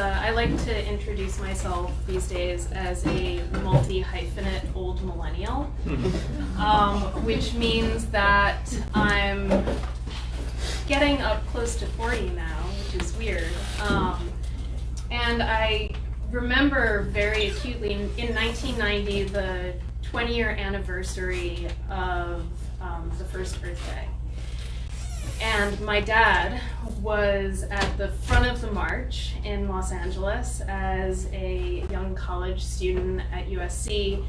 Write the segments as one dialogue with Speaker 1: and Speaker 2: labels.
Speaker 1: I like to introduce myself these days as a multi-hyphenate old millennial, which means that I'm getting up close to 40 now, which is weird. And I remember very acutely in 1990, the 20-year anniversary of the first Earth Day. And my dad was at the front of the march in Los Angeles as a young college student at USC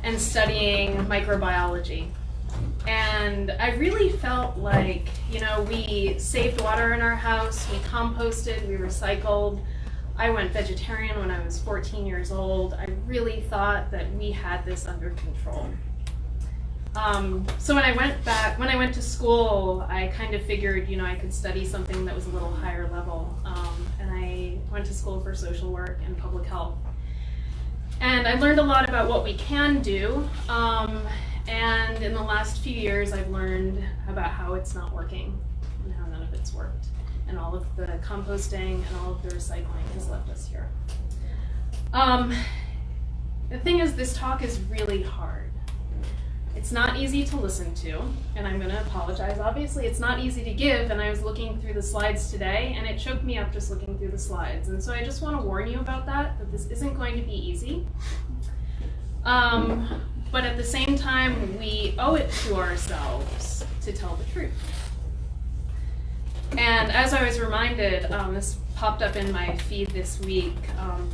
Speaker 1: and studying microbiology. And I really felt like, you know, we saved water in our house, we composted, we recycled. I went vegetarian when I was 14 years old. I really thought that we had this under control. So when I went to school, I kind of figured, you know, I could study something that was a little higher level. And I went to school for social work and public health. And I learned a lot about what we can do. And in the last few years, I've learned about how it's not working and how none of it's worked. And all of the composting and all of the recycling has left us here. The thing is, this talk is really hard. It's not easy to listen to, and I'm going to apologize. Obviously, it's not easy to give, and I was looking through the slides today, and it choked me up just looking through the slides. And so I just want to warn you about that this isn't going to be easy. But at the same time, we owe it to ourselves to tell the truth. And as I was reminded, this popped up in my feed this week,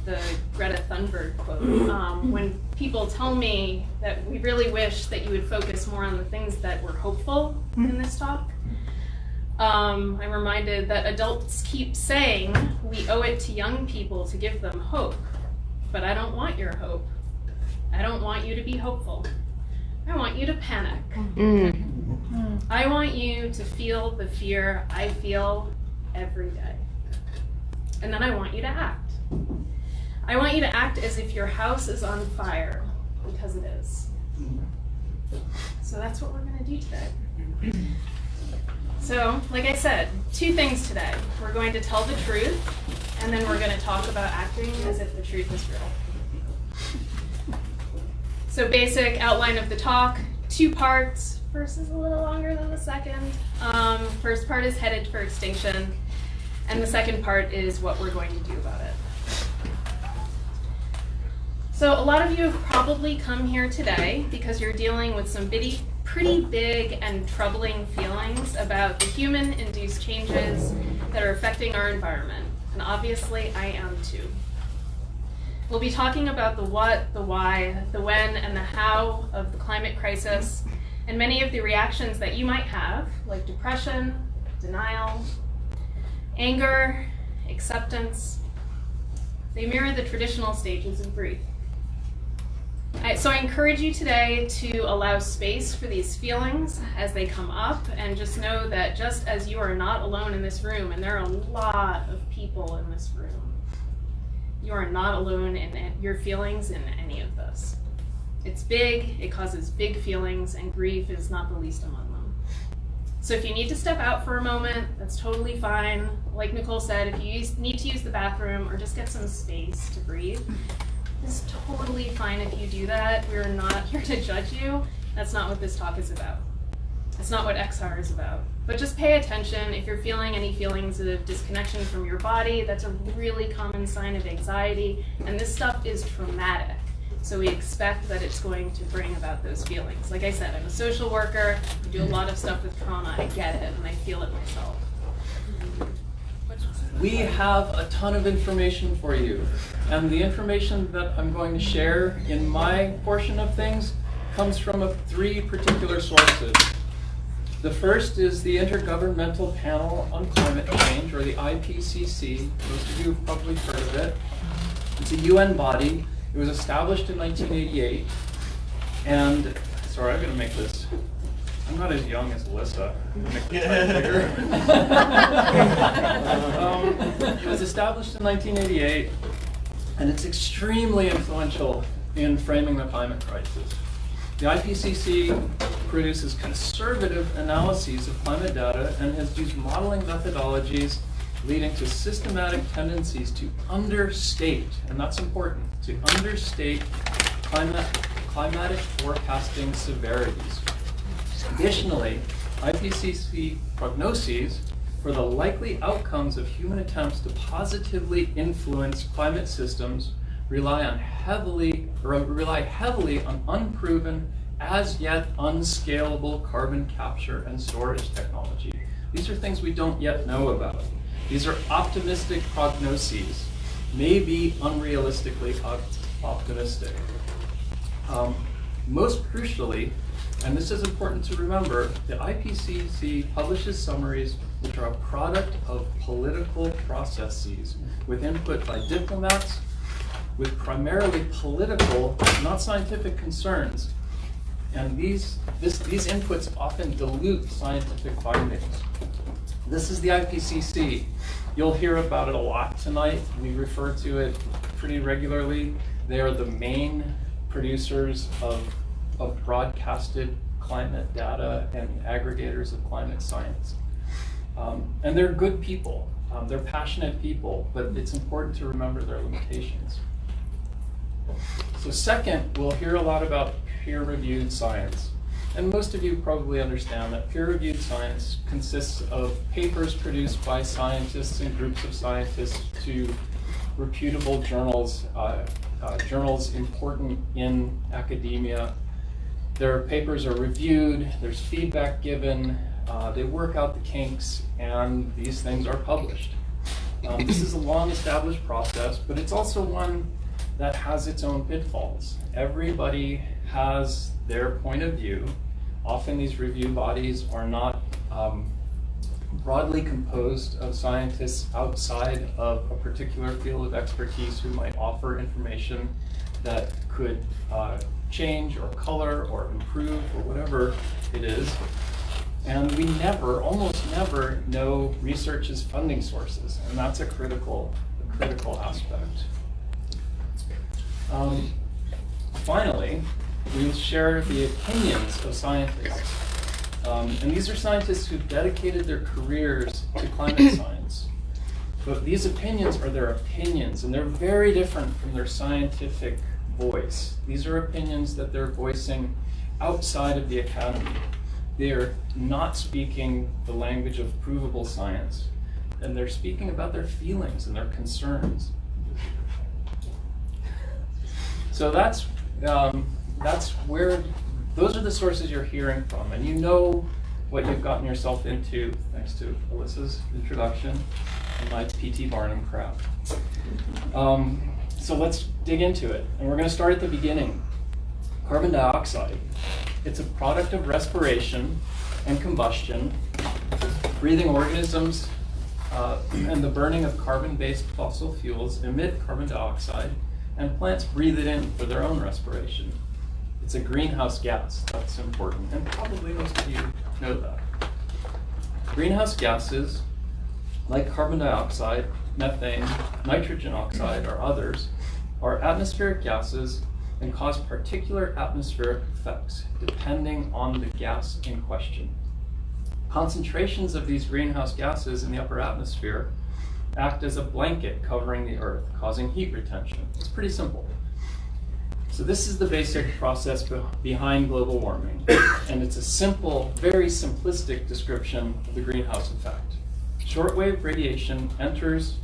Speaker 1: the Greta Thunberg quote. When people tell me that we really wish that you would focus more on the things that were hopeful in this talk, I'm reminded that adults keep saying we owe it to young people to give them hope. But I don't want your hope. I don't want you to be hopeful. I want you to panic. I want you to feel the fear I feel every day. And then I want you to act. I want you to act as if your house is on fire, because it is. So that's what we're going to do today. So, like I said, two things today. We're going to tell the truth, and then we're going to talk about acting as if the truth is real. So basic outline of the talk, 2 parts. First is a little longer than the second. First part is headed for extinction, and the second part is what we're going to do about it. So a lot of you have probably come here today because you're dealing with some pretty big and troubling feelings about the human-induced changes that are affecting our environment, and obviously I am too. We'll be talking about the what, the why, the when, and the how of the climate crisis, and many of the reactions that you might have, like depression, denial, anger, acceptance. They mirror the traditional stages of grief. So I encourage you today to allow space for these feelings as they come up, and just know that just as you are not alone in this room, and there are a lot of people in this room, you are not alone in your feelings in any of this. It's big, it causes big feelings, and grief is not the least among them. So if you need to step out for a moment, that's totally fine. Like Nicole said, if you need to use the bathroom or just get some space to breathe, it's totally fine if you do that. We're not here to judge you. That's not what this talk is about. That's not what XR is about. But just pay attention. If you're feeling any feelings of disconnection from your body, that's a really common sign of anxiety, and this stuff is traumatic. So we expect that it's going to bring about those feelings. Like I said, I'm a social worker. I do a lot of stuff with trauma. I get it, and I feel it myself.
Speaker 2: We have a ton of information for you. And the information that I'm going to share in my portion of things comes from 3 particular sources. The first is the Intergovernmental Panel on Climate Change, or the IPCC. Most of you have probably heard of it. It's a UN body. It was established in 1988, and sorry, I'm going to make this. I'm not as young as Alyssa. Make the type bigger. It was established in 1988, and it's extremely influential in framing the climate crisis. The IPCC produces conservative analyses of climate data and has used modeling methodologies leading to systematic tendencies to understate, and that's important, to understate climatic forecasting severities. Additionally, IPCC prognoses for the likely outcomes of human attempts to positively influence climate systems rely heavily on unproven, as yet unscalable carbon capture and storage technology. These are things we don't yet know about. These are optimistic prognoses, maybe unrealistically optimistic. Most crucially, and this is important to remember, the IPCC publishes summaries which are a product of political processes with input by diplomats with primarily political, not scientific concerns. And these inputs often dilute scientific findings. This is the IPCC. You'll hear about it a lot tonight. We refer to it pretty regularly. They are the main producers of broadcasted climate data and aggregators of climate science. And they're good people. They're passionate people, but it's important to remember their limitations. So second, we'll hear a lot about peer-reviewed science. And most of you probably understand that peer-reviewed science consists of papers produced by scientists and groups of scientists to reputable journals, journals important in academia. Their papers are reviewed, there's feedback given, they work out the kinks, and these things are published. This is a long-established process, but it's also one that has its own pitfalls. Everybody has their point of view. Often these review bodies are not broadly composed of scientists outside of a particular field of expertise who might offer information that could change or color or improve or whatever it is. And we almost never know research's funding sources, and that's a critical aspect. Finally, we will share the opinions of scientists. And these are scientists who've dedicated their careers to climate science. But these opinions are their opinions, and they're very different from their scientific voice. These are opinions that they're voicing outside of the academy. They're not speaking the language of provable science, and they're speaking about their feelings and their concerns. So that's where, those are the sources you're hearing from, and you know what you've gotten yourself into thanks to Alyssa's introduction and my P.T. Barnum crap. So let's dig into it, and we're going to start at the beginning. Carbon dioxide. It's a product of respiration and combustion. Breathing organisms and the burning of carbon-based fossil fuels emit carbon dioxide, and plants breathe it in for their own respiration. It's a greenhouse gas. That's important, and probably most of you know that. Greenhouse gases, like carbon dioxide, methane, nitrogen oxide, or others, are atmospheric gases and cause particular atmospheric effects depending on the gas in question. Concentrations of these greenhouse gases in the upper atmosphere act as a blanket covering the Earth, causing heat retention. It's pretty simple. So this is the basic process behind global warming, and it's a simple, very simplistic description of the greenhouse effect. Shortwave radiation enters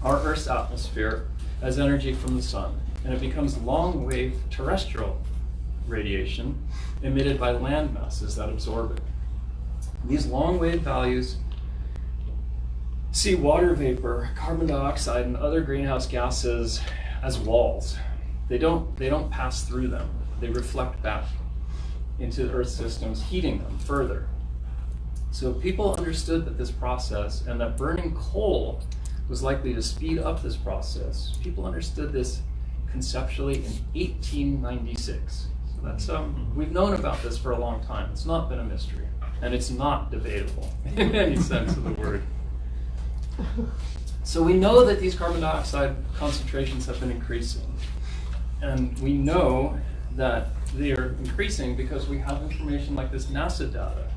Speaker 2: our Earth's atmosphere as energy from the sun, and it becomes long-wave terrestrial radiation emitted by land masses that absorb it. These long-wave values see water vapor, carbon dioxide, and other greenhouse gases as walls. They don't pass through them. They reflect back into the Earth systems, heating them further. So people understood that this process and that burning coal was likely to speed up this process. People understood this conceptually in 1896. So that's we've known about this for a long time. It's not been a mystery, and it's not debatable in any sense of the word. So we know that these carbon dioxide concentrations have been increasing, and we know that they are increasing because we have information like this NASA data.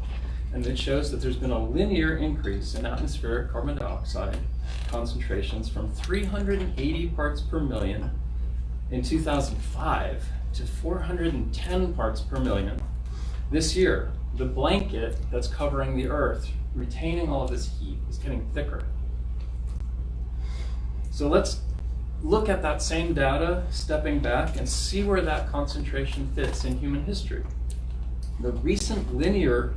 Speaker 2: and it shows that there's been a linear increase in atmospheric carbon dioxide concentrations from 380 parts per million in 2005 to 410 parts per million this year. The blanket that's covering the Earth, retaining all of this heat, is getting thicker. So let's look at that same data, stepping back, and see where that concentration fits in human history. The recent linear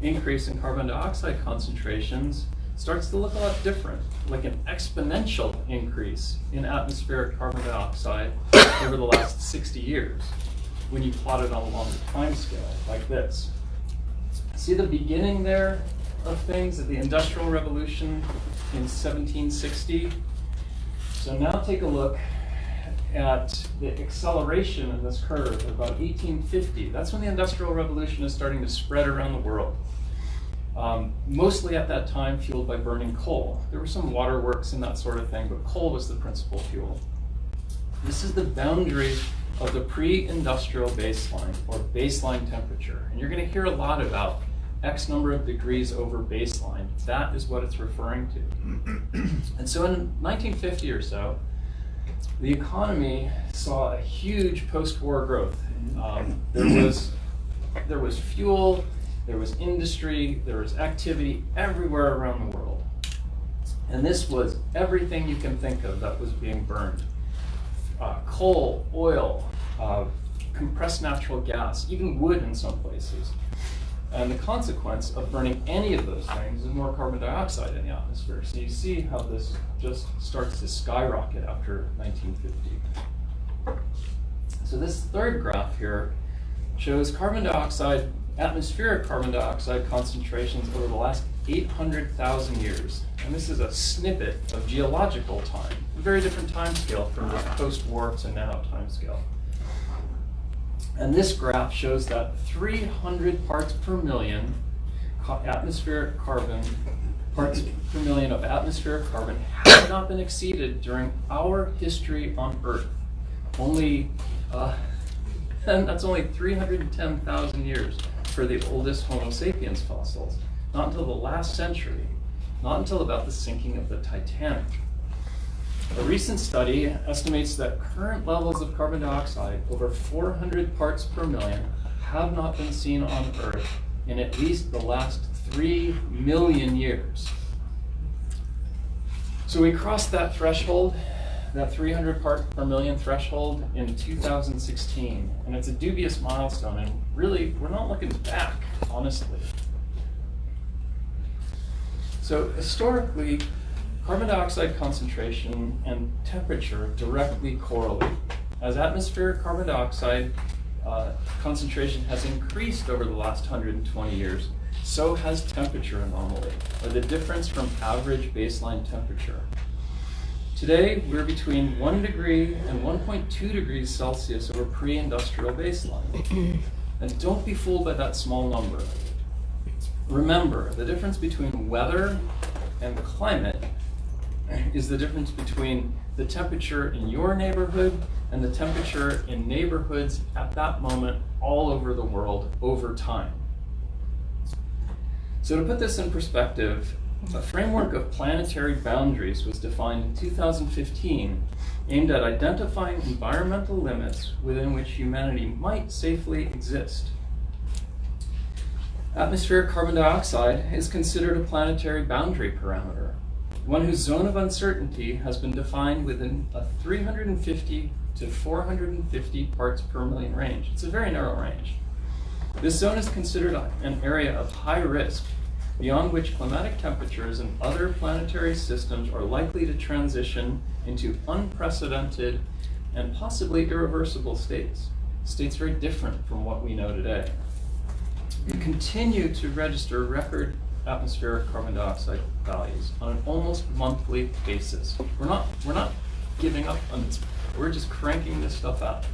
Speaker 2: increase in carbon dioxide concentrations starts to look a lot different, like an exponential increase in atmospheric carbon dioxide over the last 60 years when you plot it on a longer time scale, like this. See the beginning there of things at the Industrial Revolution in 1760? So now take a look at the acceleration in this curve at about 1850. That's when the Industrial Revolution is starting to spread around the world. Mostly at that time fueled by burning coal. There were some waterworks and that sort of thing, but coal was the principal fuel. This is the boundary of the pre-industrial baseline, or baseline temperature. And you're going to hear a lot about X number of degrees over baseline. That is what it's referring to. And so in 1950 or so, the economy saw a huge post-war growth. There was fuel, there was industry, there was activity everywhere around the world. And this was everything you can think of that was being burned. Coal, oil, compressed natural gas, even wood in some places. And the consequence of burning any of those things is more carbon dioxide in the atmosphere. So you see how this just starts to skyrocket after 1950. So this third graph here shows carbon dioxide, atmospheric carbon dioxide concentrations over the last 800,000 years. And this is a snippet of geological time, a very different time scale from the post-war to now time scale. And this graph shows that 300 parts per million atmospheric carbon, parts per million of atmospheric carbon have not been exceeded during our history on Earth. And that's only 310,000 years for the oldest Homo sapiens fossils. Not until the last century, not until about the sinking of the Titanic. A recent study estimates that current levels of carbon dioxide, over 400 parts per million, have not been seen on Earth in at least the last 3 million years. So we crossed that threshold, that 300 parts per million threshold, in 2016, and it's a dubious milestone, and really, we're not looking back, honestly. So historically, carbon dioxide concentration and temperature directly correlate. As atmospheric carbon dioxide concentration has increased over the last 120 years, so has temperature anomaly, or the difference from average baseline temperature. Today, we're between 1 degree and 1.2 degrees Celsius over pre-industrial baseline. And don't be fooled by that small number. Remember, the difference between weather and climate is the difference between the temperature in your neighborhood and the temperature in neighborhoods at that moment all over the world over time. So to put this in perspective, a framework of planetary boundaries was defined in 2015 aimed at identifying environmental limits within which humanity might safely exist. Atmospheric carbon dioxide is considered a planetary boundary parameter, one whose zone of uncertainty has been defined within a 350 to 450 parts per million range. It's a very narrow range. This zone is considered an area of high risk, beyond which climatic temperatures and other planetary systems are likely to transition into unprecedented and possibly irreversible states very different from what we know today. We continue to register record atmospheric carbon dioxide values on an almost monthly basis. We're not giving up on this. We're just cranking this stuff out.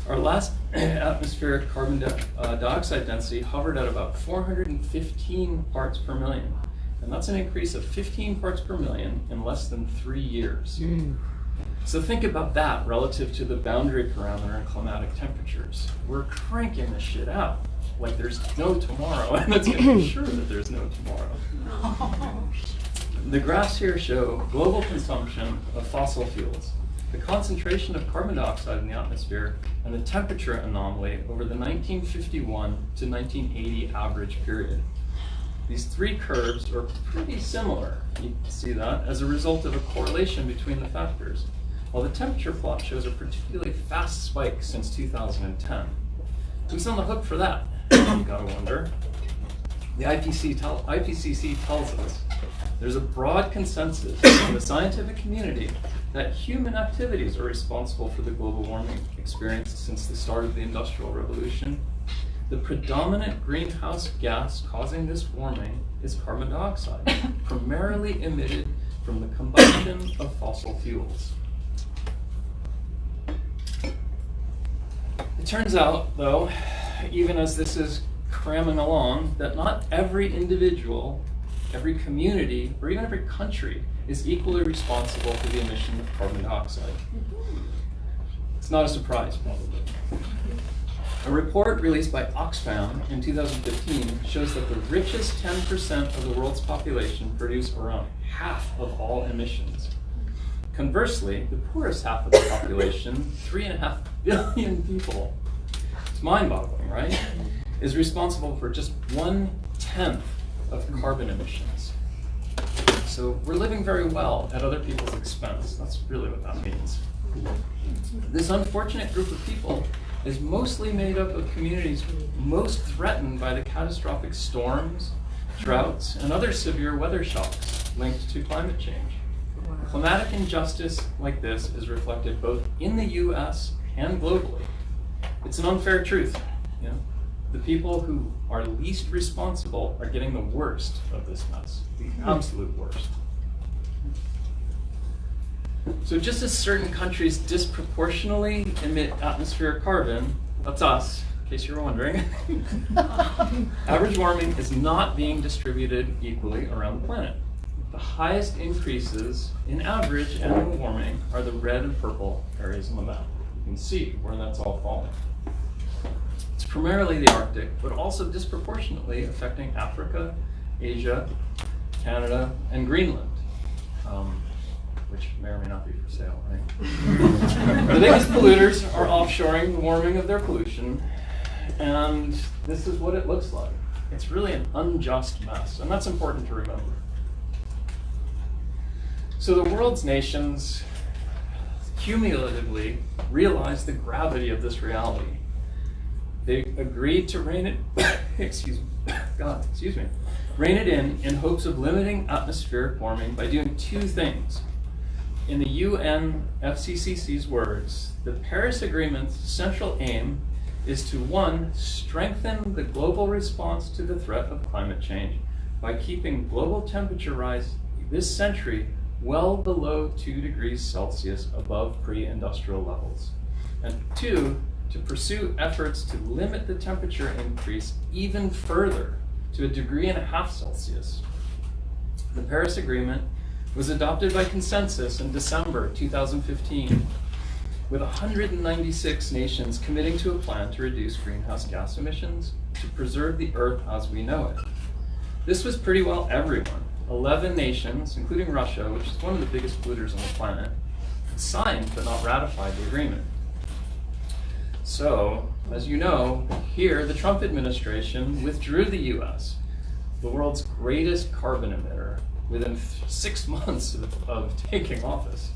Speaker 2: Our last atmospheric carbon dioxide density hovered at about 415 parts per million. And that's an increase of 15 parts per million in less than 3 years. So think about that relative to the boundary parameter in climatic temperatures. We're cranking this shit out. like there's no tomorrow, and let's make sure that there's no tomorrow. The graphs here show global consumption of fossil fuels, the concentration of carbon dioxide in the atmosphere, and the temperature anomaly over the 1951 to 1980 average period. These three curves are pretty similar, you can see that, as a result of a correlation between the factors, while the temperature plot shows a particularly fast spike since 2010. Who's on the hook for that? You gotta wonder. The IPCC tells us there's a broad consensus in the scientific community that human activities are responsible for the global warming experienced since the start of the Industrial Revolution. The predominant greenhouse gas causing this warming is carbon dioxide, primarily emitted from the combustion of fossil fuels. It turns out, though, even as this is cramming along, that not every individual, every community, or even every country is equally responsible for the emission of carbon dioxide. It's not a surprise, probably. A report released by Oxfam in 2015 shows that the richest 10% of the world's population produce around half of all emissions. Conversely, the poorest half of the population, 3.5 billion people, it's mind-boggling, right? Is responsible for just 1/10 of carbon emissions. So we're living very well at other people's expense. That's really what that means. This unfortunate group of people is mostly made up of communities most threatened by the catastrophic storms, droughts, and other severe weather shocks linked to climate change. Climatic injustice like this is reflected both in the US and globally. It's an unfair truth. You know? The people who are least responsible are getting the worst of this mess, the absolute worst. So just as certain countries disproportionately emit atmospheric carbon, that's us, in case you were wondering, average warming is not being distributed equally around the planet. The highest increases in average annual warming are the red and purple areas on the map. You can see where that's all falling. It's primarily the Arctic, but also disproportionately affecting Africa, Asia, Canada, and Greenland, which may or may not be for sale, right? The biggest polluters are offshoring the warming of their pollution, and this is what it looks like. It's really an unjust mess, and that's important to remember. So the world's nations cumulatively realize the gravity of this reality. They agreed to rein it, rein it in hopes of limiting atmospheric warming by doing two things. In the UNFCCC's words, the Paris Agreement's central aim is to, 1, strengthen the global response to the threat of climate change by keeping global temperature rise this century well below 2 degrees Celsius above pre-industrial levels. And 2, to pursue efforts to limit the temperature increase even further to 1.5 degrees Celsius. The Paris Agreement was adopted by consensus in December 2015, with 196 nations committing to a plan to reduce greenhouse gas emissions to preserve the Earth as we know it. This was pretty well everyone. 11 nations, including Russia, which is one of the biggest polluters on the planet, signed but not ratified the agreement. So, as you know, here the Trump administration withdrew the US, the world's greatest carbon emitter, within 6 months of taking office.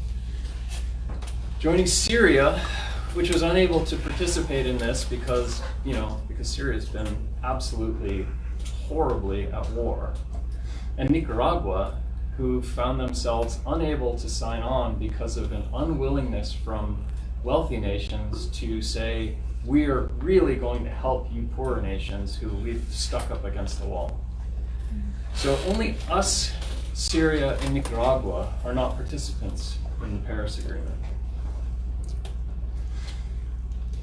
Speaker 2: Joining Syria, which was unable to participate in this because Syria's been absolutely horribly at war. And Nicaragua, who found themselves unable to sign on because of an unwillingness from wealthy nations to say, we're really going to help you poorer nations who we've stuck up against the wall. So only us, Syria, and Nicaragua are not participants in the Paris Agreement.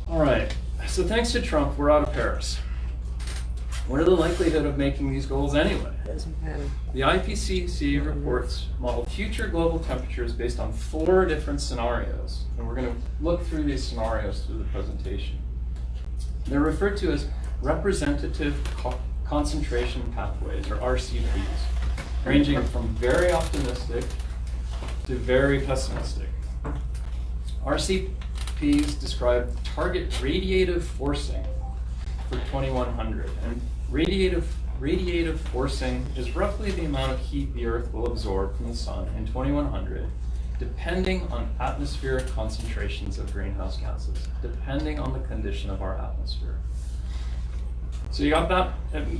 Speaker 2: All right, so thanks to Trump, we're out of Paris. What are the likelihood of making these goals anyway?
Speaker 3: Doesn't matter.
Speaker 2: The IPCC reports model future global temperatures based on 4 different scenarios, and we're going to look through these scenarios through the presentation. They're referred to as representative concentration pathways, or RCPs, ranging from very optimistic to very pessimistic. RCPs describe target radiative forcing for 2100, and radiative forcing is roughly the amount of heat the Earth will absorb from the sun in 2100, depending on atmospheric concentrations of greenhouse gases, depending on the condition of our atmosphere. So you got that?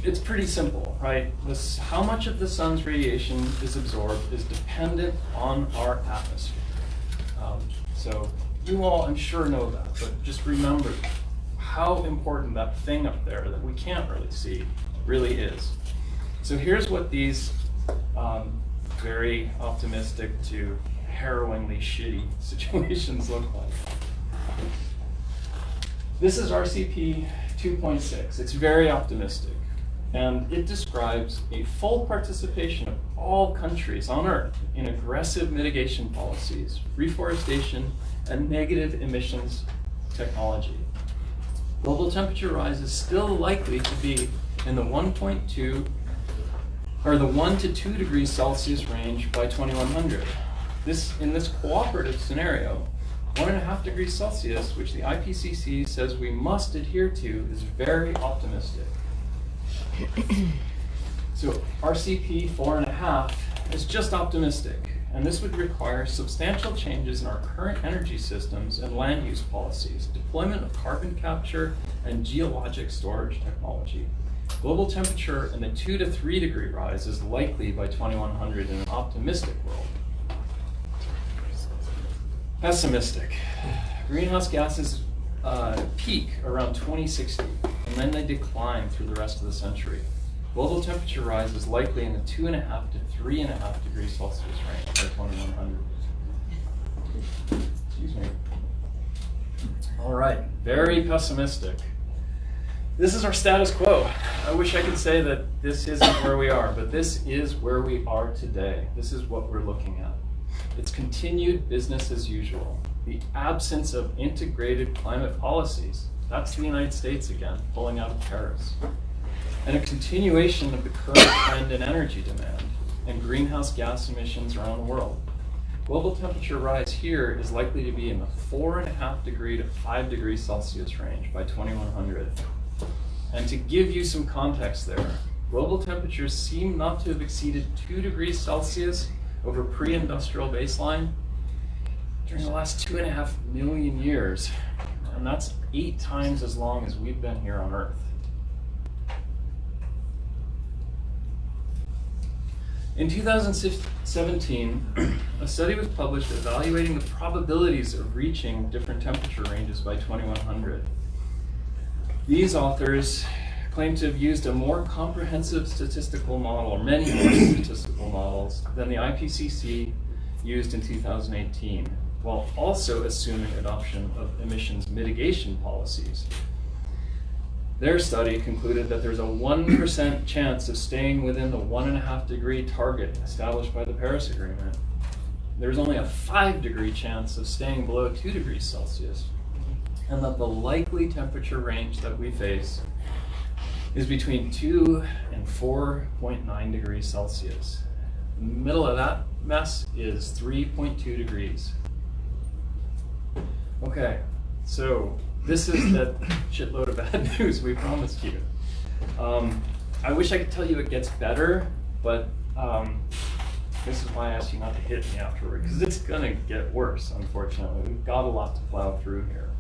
Speaker 2: It's pretty simple, right? How much of the sun's radiation is absorbed is dependent on our atmosphere. So you all, I'm sure, know that, but just remember how important that thing up there that we can't really see really is. So here's what these very optimistic to harrowingly shitty situations look like. This is RCP 2.6. It's very optimistic, and it describes a full participation of all countries on Earth in aggressive mitigation policies, reforestation, and negative emissions technology. Global temperature rise is still likely to be in the 1 to 2 degrees Celsius range by 2100. In this cooperative scenario, 1.5 degrees Celsius, which the IPCC says we must adhere to, is very optimistic. So RCP 4.5 is just optimistic, and this would require substantial changes in our current energy systems and land use policies, deployment of carbon capture and geologic storage technology. Global temperature in the 2 to 3 degree rise is likely by 2100 in an optimistic world. Pessimistic. Greenhouse gases peak around 2060, and then they decline through the rest of the century. Global temperature rise is likely in the 2.5 to 3.5 degrees Celsius range by 2100. Excuse me. All right, very pessimistic. This is our status quo. I wish I could say that this isn't where we are, but this is where we are today. This is what we're looking at. It's continued business as usual. The absence of integrated climate policies. That's the United States again, pulling out of Paris. And a continuation of the current trend in energy demand and greenhouse gas emissions around the world. Global temperature rise here is likely to be in the 4.5 degree to 5 degrees Celsius range by 2100. And to give you some context there, global temperatures seem not to have exceeded 2 degrees Celsius over pre-industrial baseline during the last 2.5 million years. And that's 8 times as long as we've been here on Earth. In 2017, a study was published evaluating the probabilities of reaching different temperature ranges by 2100. These authors claim to have used a more comprehensive statistical model, or many more statistical models, than the IPCC used in 2018, while also assuming adoption of emissions mitigation policies. Their study concluded that there's a 1% chance of staying within the 1.5 degree target established by the Paris Agreement. There's only a 5 degree chance of staying below 2 degrees Celsius, and that the likely temperature range that we face is between 2 and 4.9 degrees Celsius. In the middle of that mess is 3.2 degrees. Okay, so this is that shitload of bad news we promised you. I wish I could tell you it gets better, but this is why I asked you not to hit me afterward, because it's gonna get worse, unfortunately. We've got a lot to plow through here.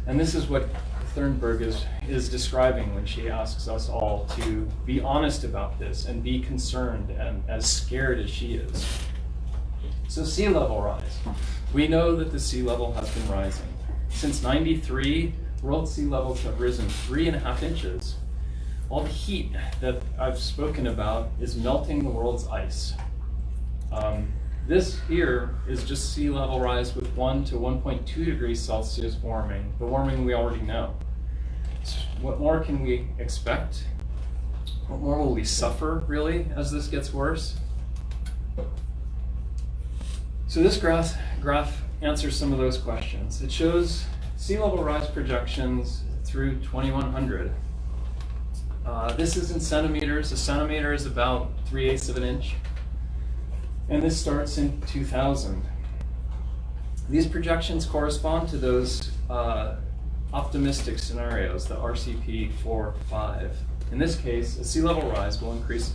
Speaker 2: And this is what Thunberg is describing when she asks us all to be honest about this and be concerned and as scared as she is. So sea level rise. We know that the sea level has been rising. Since '93, world sea levels have risen 3.5 inches. All the heat that I've spoken about is melting the world's ice. This here is just sea level rise with 1 to 1.2 degrees Celsius warming, the warming we already know. So what more can we expect? What more will we suffer, really, as this gets worse? So this graph answers some of those questions. It shows sea level rise projections through 2100. This is in centimeters. A centimeter is about 3/8 of an inch. And this starts in 2000. These projections correspond to those optimistic scenarios, the RCP 4-5. In this case, a sea level rise will increase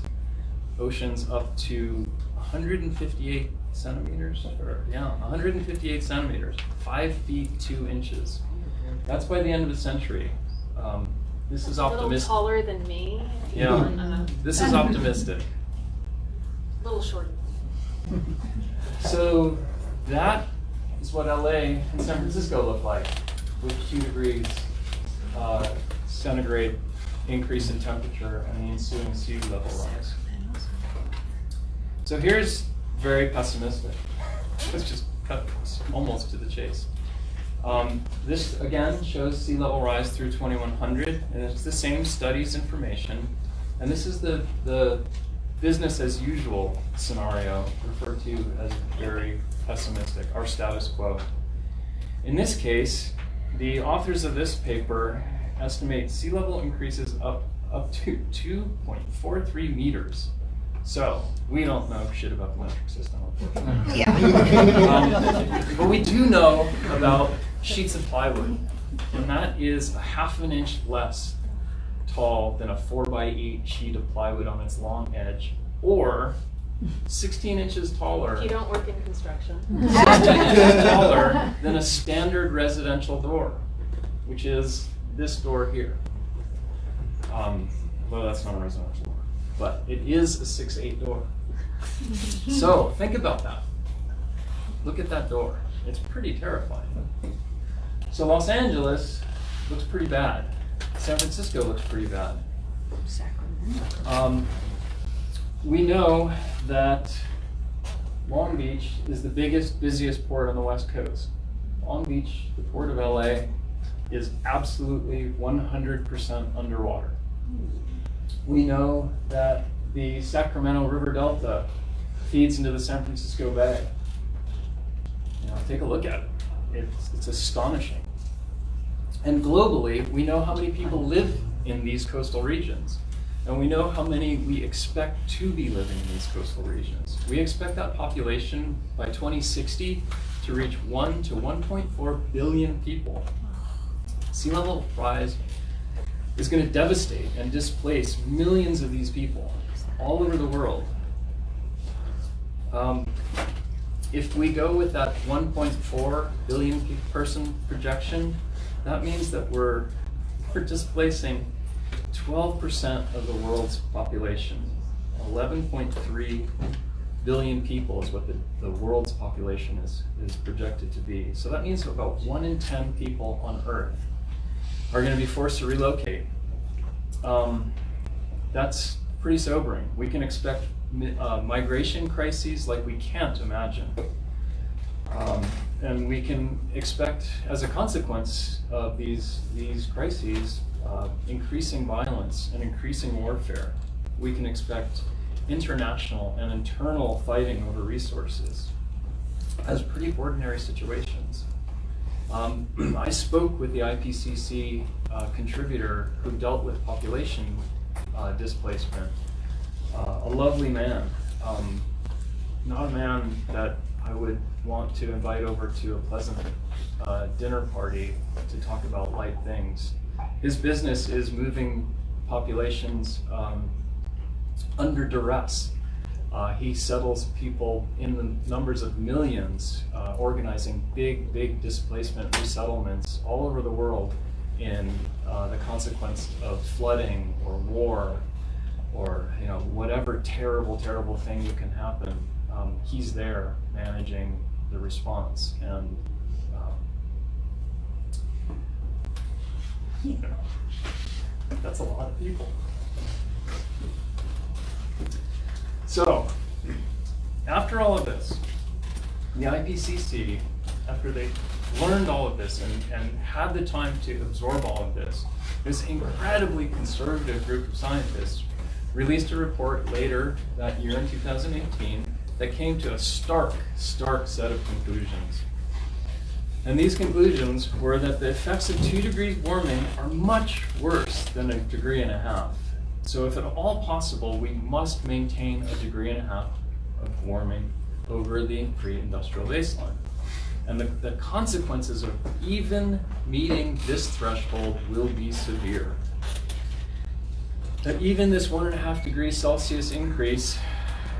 Speaker 2: oceans up to 158 centimeters, 158 centimeters, 5 feet 2 inches. That's by the end of the century. This is optimistic.
Speaker 1: A little taller than me.
Speaker 2: Yeah, this is optimistic.
Speaker 1: A little shorter.
Speaker 2: So that is what LA and San Francisco look like with 2 degrees centigrade increase in temperature and the ensuing sea level rise. So here's very pessimistic. Let's just cut almost to the chase. This again shows sea level rise through 2100, and it's the same studies information. And this is the business as usual scenario, referred to as very pessimistic, our status quo. In this case, the authors of this paper estimate sea level increases up to 2.43 meters. So we don't know shit about the metric system, unfortunately.
Speaker 3: Yeah.
Speaker 2: But we do know about sheets of plywood, and that is a ½ an inch less tall than a 4x8 sheet of plywood on its long edge, or 16 inches taller.
Speaker 1: If you don't work in construction.
Speaker 2: 16 inches taller than a standard residential door, which is this door here. Well, that's not a residential door, but it is a 6/8 door. So think about that. Look at that door. It's pretty terrifying. So Los Angeles looks pretty bad. San Francisco looks pretty bad. We know that Long Beach is the biggest, busiest port on the West Coast. Long Beach, the port of LA, is absolutely 100% underwater. We know that the Sacramento River Delta feeds into the San Francisco Bay. Take a look at it. It's astonishing. And globally, we know how many people live in these coastal regions. And we know how many we expect to be living in these coastal regions. We expect that population by 2060 to reach 1 to 1.4 billion people. Sea level rise is going to devastate and displace millions of these people all over the world. If we go with that 1.4 billion person projection, that means that we're displacing 12% of the world's population. 11.3 billion people is what the world's population is projected to be. So that means about 1 in 10 people on Earth are going to be forced to relocate. That's pretty sobering. We can expect migration crises like we can't imagine. And we can expect, as a consequence of these crises, increasing violence and increasing warfare. We can expect international and internal fighting over resources as pretty ordinary situations. I spoke with the IPCC contributor who dealt with population displacement. A lovely man, not a man that I would want to invite over to a pleasant dinner party to talk about light things. His business is moving populations under duress. He settles people in the numbers of millions, organizing big displacement resettlements all over the world in the consequence of flooding or war or whatever terrible thing that can happen. He's there managing the response, and that's a lot of people. So, after all of this, the IPCC, after they learned all of this and had the time to absorb all of this, this incredibly conservative group of scientists released a report later that year in 2018 that came to a stark set of conclusions. And these conclusions were that the effects of 2 degrees warming are much worse than 1.5 degrees. So if at all possible, we must maintain 1.5 degrees of warming over the pre-industrial baseline. And the consequences of even meeting this threshold will be severe. That even this 1.5 degrees Celsius increase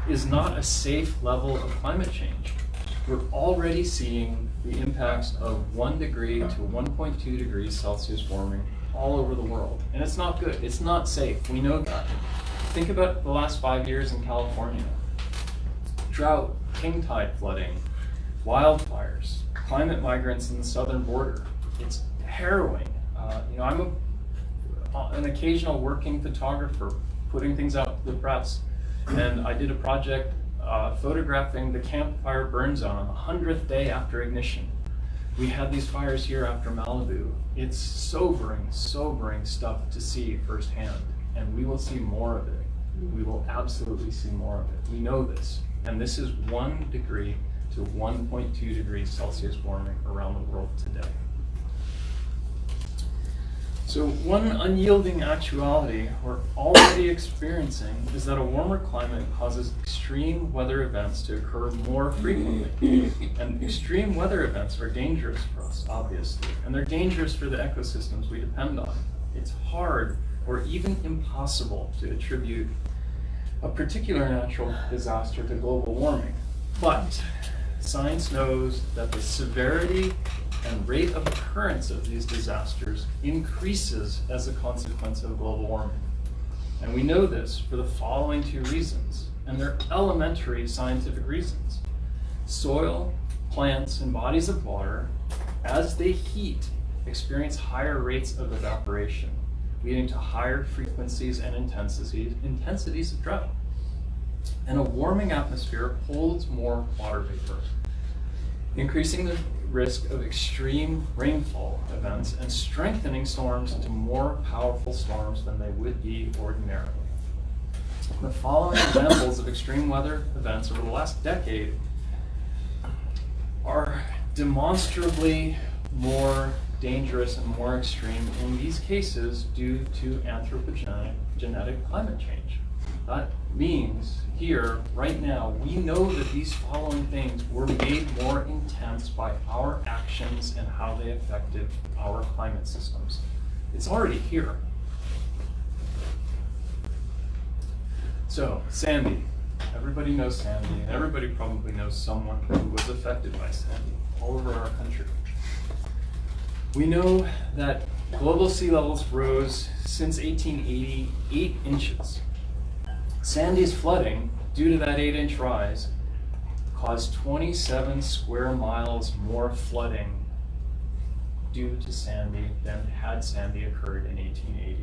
Speaker 2: is not a safe level of climate change. We're already seeing the impacts of 1 degree to 1.2 degrees Celsius warming all over the world. And it's not good. It's not safe. We know that. Think about the last 5 years in California. Drought, king tide flooding, wildfires, climate migrants in the southern border. It's harrowing. I'm an occasional working photographer putting things out to the press. And I did a project photographing the campfire burn zone on the 100th day after ignition. We had these fires here after Malibu. It's sobering stuff to see firsthand. And we will see more of it. We will absolutely see more of it. We know this. And this is 1 degree to 1.2 degrees Celsius warming around the world today. So one unyielding actuality we're already experiencing is that a warmer climate causes extreme weather events to occur more frequently. And extreme weather events are dangerous for us, obviously, and they're dangerous for the ecosystems we depend on. It's hard or even impossible to attribute a particular natural disaster to global warming. But science knows that the severity and rate of occurrence of these disasters increases as a consequence of global warming. And we know this for the following 2 reasons, and they're elementary scientific reasons. Soil, plants, and bodies of water, as they heat, experience higher rates of evaporation, leading to higher frequencies and intensities of drought. And a warming atmosphere holds more water vapor, increasing the risk of extreme rainfall events and strengthening storms into more powerful storms than they would be ordinarily. The following examples of extreme weather events over the last decade are demonstrably more dangerous and more extreme in these cases due to anthropogenic climate change. That means here, right now, we know that these following things were made more intense by our actions and how they affected our climate systems. It's already here. So, Sandy. Everybody knows Sandy, and everybody probably knows someone who was affected by Sandy all over our country. We know that global sea levels rose since 1880 8 inches. Sandy's flooding, due to that 8-inch rise, caused 27 square miles more flooding due to Sandy than had Sandy occurred in 1880.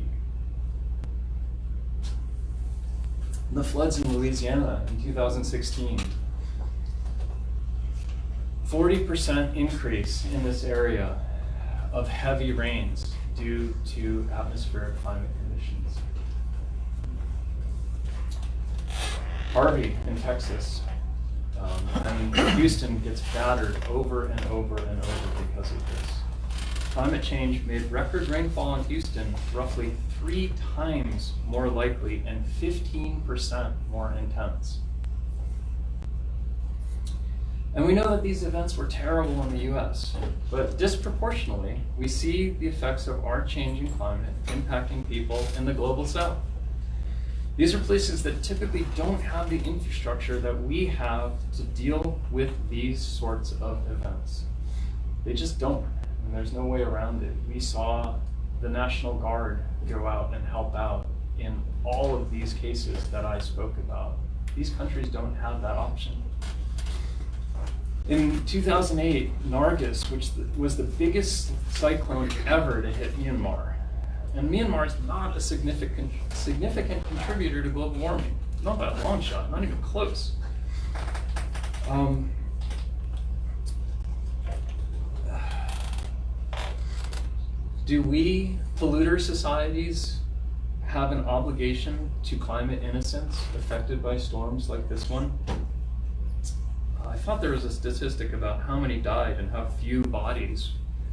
Speaker 2: The floods in Louisiana in 2016, 40% increase in this area of heavy rains due to atmospheric climate conditions. Harvey in Texas, and Houston gets battered over and over and over because of this. Climate change made record rainfall in Houston roughly 3 times more likely and 15% more intense. And we know that these events were terrible in the US, but disproportionately, we see the effects of our changing climate impacting people in the global south. These are places that typically don't have the infrastructure that we have to deal with these sorts of events. They just don't, and there's no way around it. We saw the National Guard go out and help out in all of these cases that I spoke about. These countries don't have that option. In 2008, Nargis, which was the biggest cyclone ever to hit Myanmar, and Myanmar is not a significant contributor to global warming. Not by a long shot, not even close. Do we, polluter societies, have an obligation to climate innocence affected by storms like this one? I thought there was a statistic about how many died and how few bodies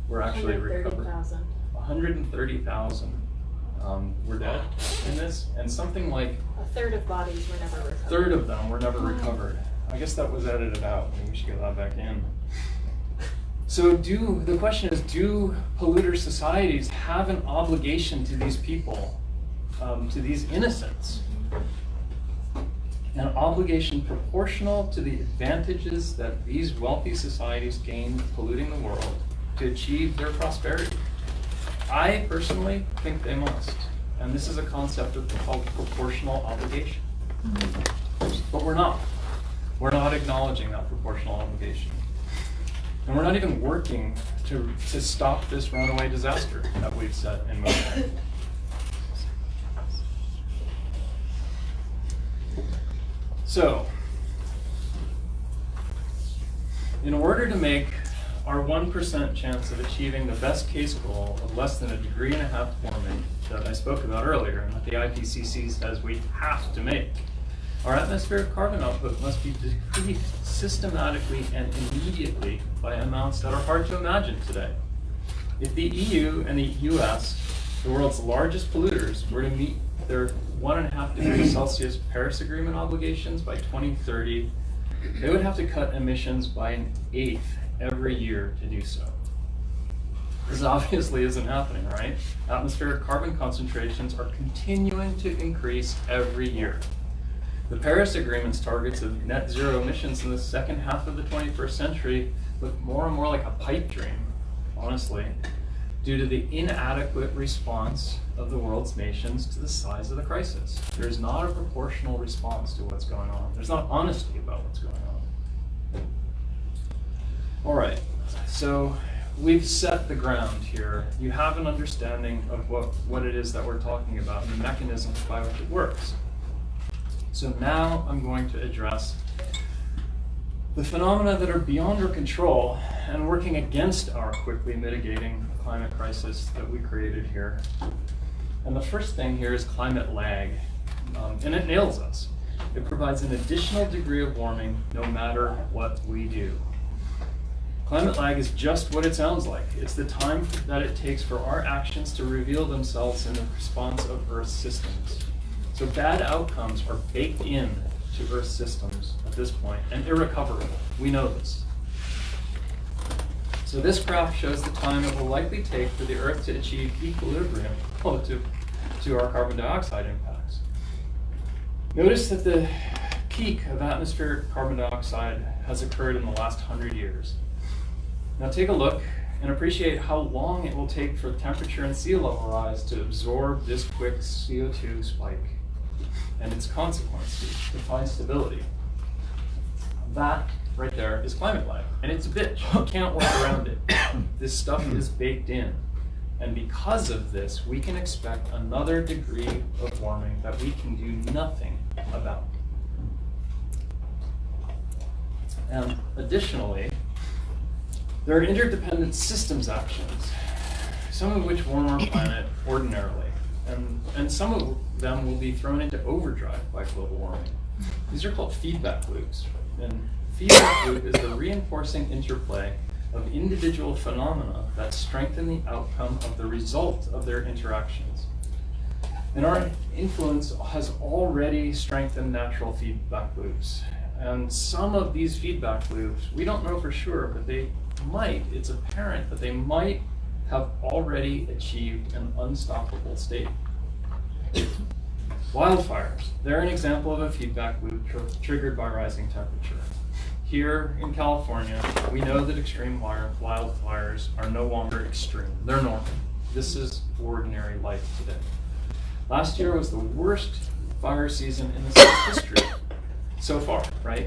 Speaker 2: were actually recovered. 130,000 were dead in this, and something like
Speaker 1: a third of bodies were never recovered.
Speaker 2: A third of them were never recovered. I guess that was edited out. Maybe we should get that back in. So the question is, do polluter societies have an obligation to these people, to these innocents? An obligation proportional to the advantages that these wealthy societies gain polluting the world to achieve their prosperity? I personally think they must. And this is a concept called proportional obligation. But we're not. We're not acknowledging that proportional obligation. And we're not even working to stop this runaway disaster that we've set in motion. So, in order to make our 1% chance of achieving the best case goal of less than 1.5 degrees warming that I spoke about earlier, and that the IPCC says we have to make, our atmospheric carbon output must be decreased systematically and immediately by amounts that are hard to imagine today. If the EU and the US, the world's largest polluters, were to meet their 1.5 degrees Celsius Paris Agreement obligations by 2030, they would have to cut emissions by 1/8 every year to do so. This obviously isn't happening, right? Atmospheric carbon concentrations are continuing to increase every year. The Paris Agreement's targets of net zero emissions in the second half of the 21st century look more and more like a pipe dream, honestly, due to the inadequate response of the world's nations to the size of the crisis. There's not a proportional response to what's going on. There's not honesty about what's going on. All right, so we've set the ground here. You have an understanding of what it is that we're talking about and the mechanisms by which it works. So now I'm going to address the phenomena that are beyond our control and working against our quickly mitigating climate crisis that we created here. And the first thing here is climate lag, and it nails us. It provides an additional degree of warming no matter what we do. Climate lag is just what it sounds like. It's the time that it takes for our actions to reveal themselves in the response of Earth's systems. So bad outcomes are baked in to Earth's systems at this point and irrecoverable. We know this. So this graph shows the time it will likely take for the Earth to achieve equilibrium relative to our carbon dioxide impacts. Notice that the peak of atmospheric carbon dioxide has occurred in the last 100 years. Now take a look and appreciate how long it will take for temperature and sea level rise to absorb this quick CO2 spike and its consequences, define stability. That right there is climate lag, and it's a bitch. You can't work around it. This stuff is baked in. And because of this, we can expect another degree of warming that we can do nothing about. And additionally, there are interdependent systems actions, some of which warm our planet ordinarily, and some of them will be thrown into overdrive by global warming. These are called feedback loops. And feedback loop is the reinforcing interplay of individual phenomena that strengthen the outcome of the result of their interactions. And our influence has already strengthened natural feedback loops. And some of these feedback loops, we don't know for sure, but it's apparent that they might have already achieved an unstoppable state. Wildfires, they're an example of a feedback loop triggered by rising temperature. Here in California, we know that extreme wildfires are no longer extreme. They're normal. This is ordinary life today. Last year was the worst fire season in the state's history so far, right?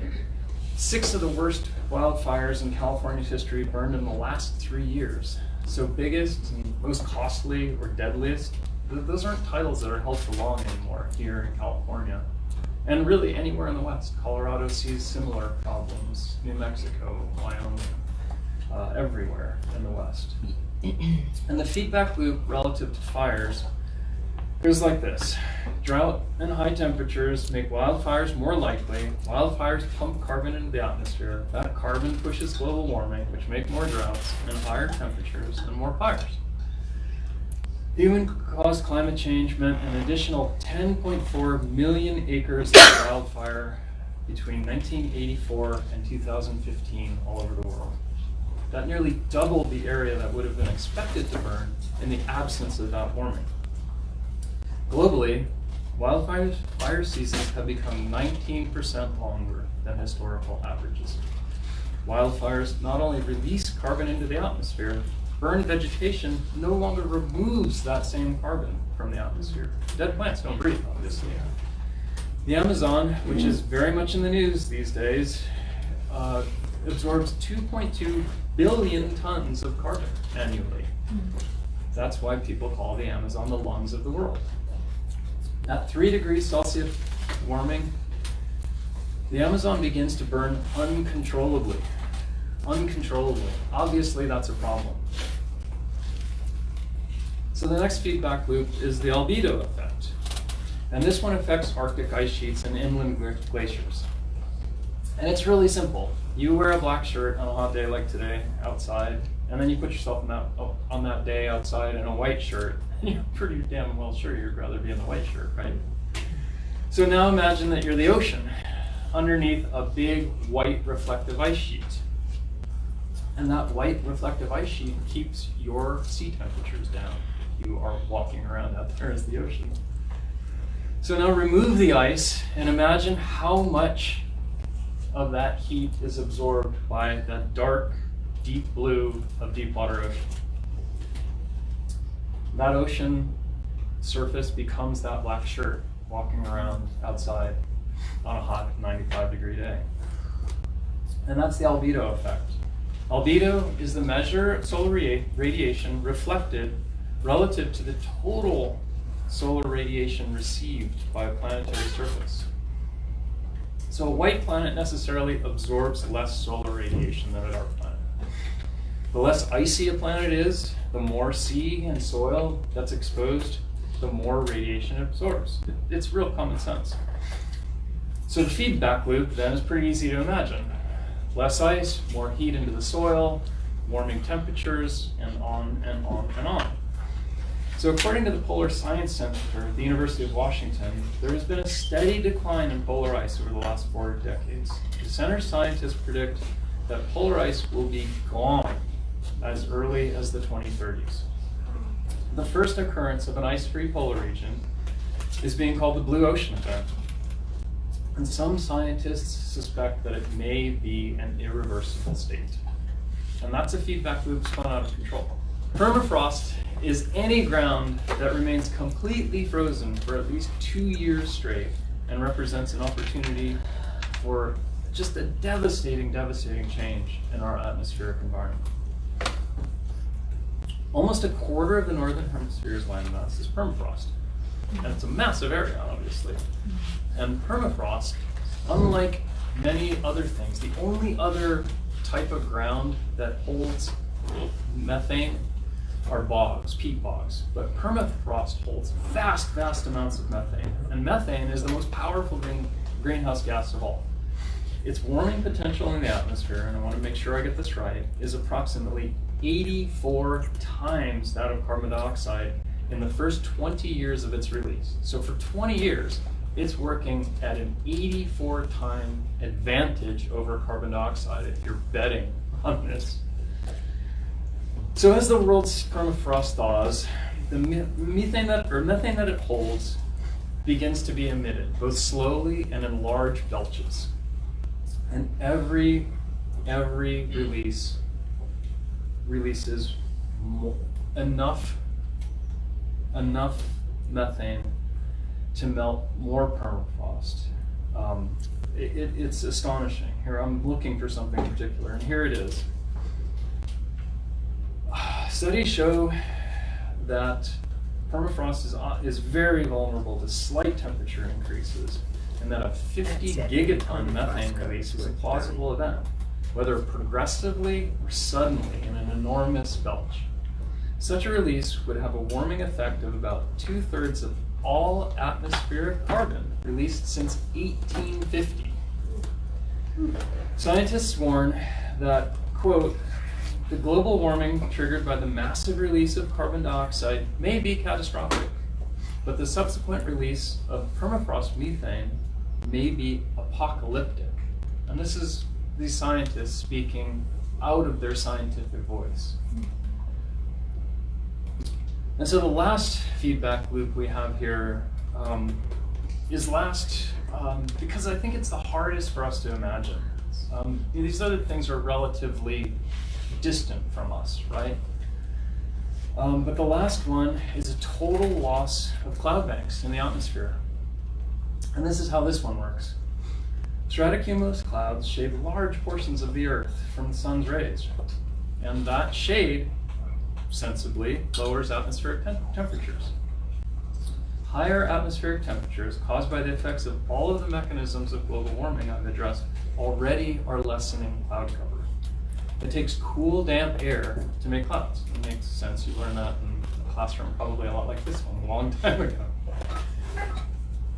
Speaker 2: 6 of the worst wildfires in California's history burned in the last 3 years. So biggest, most costly, or deadliest, those aren't titles that are held for long anymore here in California. And really anywhere in the West. Colorado sees similar problems, New Mexico, Wyoming, everywhere in the West. And the feedback loop relative to fires goes like this. Drought and high temperatures make wildfires more likely. Wildfires pump carbon into the atmosphere. That carbon pushes global warming, which make more droughts and higher temperatures and more fires. Human-caused climate change meant an additional 10.4 million acres of wildfire between 1984 and 2015 all over the world. That nearly doubled the area that would have been expected to burn in the absence of that warming. Globally, fire seasons have become 19% longer than historical averages. Wildfires not only release carbon into the atmosphere, burned vegetation no longer removes that same carbon from the atmosphere. Dead plants don't breathe, obviously. The Amazon, which is very much in the news these days, absorbs 2.2 billion tons of carbon annually. That's why people call the Amazon the lungs of the world. At 3 degrees Celsius warming, the Amazon begins to burn uncontrollably. Uncontrollably. Obviously, that's a problem. So the next feedback loop is the albedo effect. And this one affects Arctic ice sheets and inland glaciers. And it's really simple. You wear a black shirt on a hot day like today outside, and then you put yourself on that day outside in a white shirt, and you're pretty damn well sure you'd rather be in the white shirt, right? So now imagine that you're the ocean underneath a big white reflective ice sheet. And that white reflective ice sheet keeps your sea temperatures down. You are walking around out there as the ocean. So now remove the ice and imagine how much of that heat is absorbed by that dark, deep blue of deep water ocean. That ocean surface becomes that black shirt walking around outside on a hot 95-degree day. And that's the albedo effect. Albedo is the measure of solar radiation reflected relative to the total solar radiation received by a planetary surface. So a white planet necessarily absorbs less solar radiation than a dark planet. The less icy a planet is, the more sea and soil that's exposed, the more radiation it absorbs. It's real common sense. So the feedback loop then is pretty easy to imagine. Less ice, more heat into the soil, warming temperatures, and on and on and on. So according to the Polar Science Center at the University of Washington, there has been a steady decline in polar ice over the last 4 decades. The center's scientists predict that polar ice will be gone as early as the 2030s. The first occurrence of an ice-free polar region is being called the blue ocean event. And some scientists suspect that it may be an irreversible state. And that's a feedback loop spun out of control. Permafrost is any ground that remains completely frozen for at least 2 years straight and represents an opportunity for just a devastating change in our atmospheric environment. Almost a quarter of the northern hemisphere's landmass is permafrost. And it's a massive area, obviously. And permafrost, unlike many other things, the only other type of ground that holds methane are bogs, peat bogs. But permafrost holds vast amounts of methane. And methane is the most powerful greenhouse gas of all. Its warming potential in the atmosphere, and I want to make sure I get this right, is approximately 84 times that of carbon dioxide in the first 20 years of its release. So for 20 years, it's working at an 84-time advantage over carbon dioxide if you're betting on this. So as the world's permafrost thaws, the methane that it holds begins to be emitted, both slowly and in large belches. And every release releases enough methane to melt more permafrost. It's astonishing. Here, I'm looking for something particular, and here it is. Studies show that permafrost is very vulnerable to slight temperature increases, and that a 50 gigaton methane release is a plausible event, whether progressively or suddenly in an enormous belch. Such a release would have a warming effect of about 2/3 of all atmospheric carbon released since 1850. Scientists warn that, quote, the global warming triggered by the massive release of carbon dioxide may be catastrophic, but the subsequent release of permafrost methane may be apocalyptic. And this is these scientists speaking out of their scientific voice. And so the last feedback loop we have here is last because I think it's the hardest for us to imagine. These other things are relatively distant from us, right? But the last one is a total loss of cloud banks in the atmosphere. And this is how this one works. Stratocumulus clouds shade large portions of the Earth from the sun's rays. And that shade, sensibly, lowers atmospheric temperatures. Higher atmospheric temperatures caused by the effects of all of the mechanisms of global warming I've addressed already are lessening cloud cover. It takes cool, damp air to make clouds. It makes sense. You learned that in a classroom probably a lot like this one a long time ago.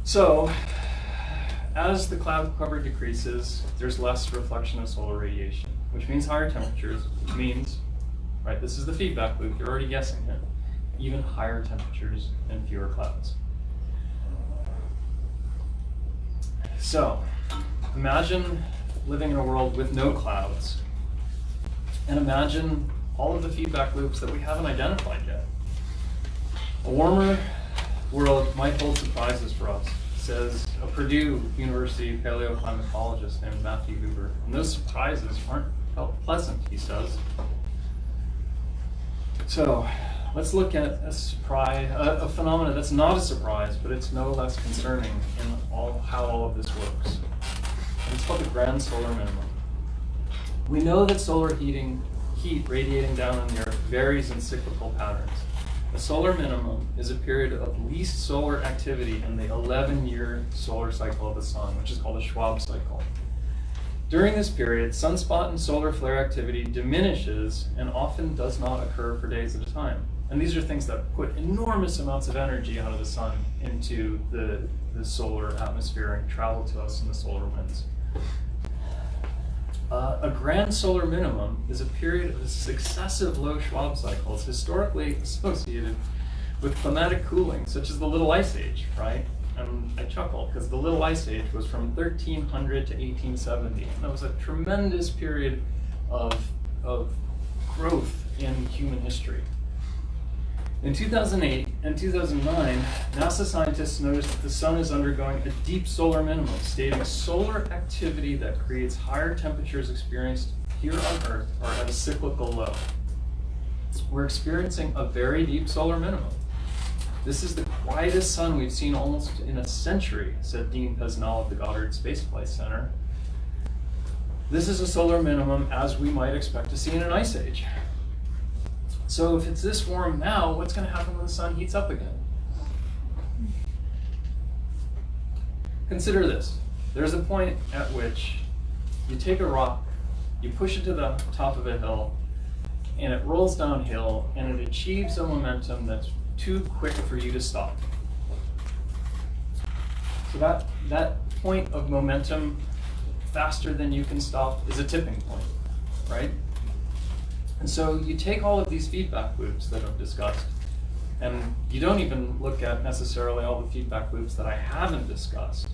Speaker 2: So, as the cloud cover decreases, there's less reflection of solar radiation, which means higher temperatures, which means, right, this is the feedback loop, you're already guessing it, even higher temperatures and fewer clouds. So, imagine living in a world with no clouds, and imagine all of the feedback loops that we haven't identified yet. A warmer world might hold surprises for us, says a Purdue University paleoclimatologist named Matthew Hoover. And those surprises aren't pleasant, he says. So let's look at a phenomenon that's not a surprise, but it's no less concerning in how all of this works. It's called the grand solar minimum. We know that solar heat radiating down on the Earth varies in cyclical patterns. A solar minimum is a period of least solar activity in the 11-year solar cycle of the sun, which is called a Schwab cycle. During this period, sunspot and solar flare activity diminishes and often does not occur for days at a time. And these are things that put enormous amounts of energy out of the sun into the solar atmosphere and travel to us in the solar winds. A grand solar minimum is a period of successive low Schwab cycles historically associated with climatic cooling, such as the Little Ice Age, right? And I chuckle because the Little Ice Age was from 1300 to 1870. And that was a tremendous period of growth in human history. In 2008 and 2009, NASA scientists noticed that the sun is undergoing a deep solar minimum, stating solar activity that creates higher temperatures experienced here on Earth are at a cyclical low. We're experiencing a very deep solar minimum. This is the quietest sun we've seen almost in a century, said Dean Pesnell of the Goddard Space Flight Center. This is a solar minimum as we might expect to see in an ice age. So if it's this warm now, what's going to happen when the sun heats up again? Consider this. There's a point at which you take a rock, you push it to the top of a hill, and it rolls downhill, and it achieves a momentum that's too quick for you to stop. So that point of momentum faster than you can stop is a tipping point, right? And so you take all of these feedback loops that I've discussed, and you don't even look at necessarily all the feedback loops that I haven't discussed,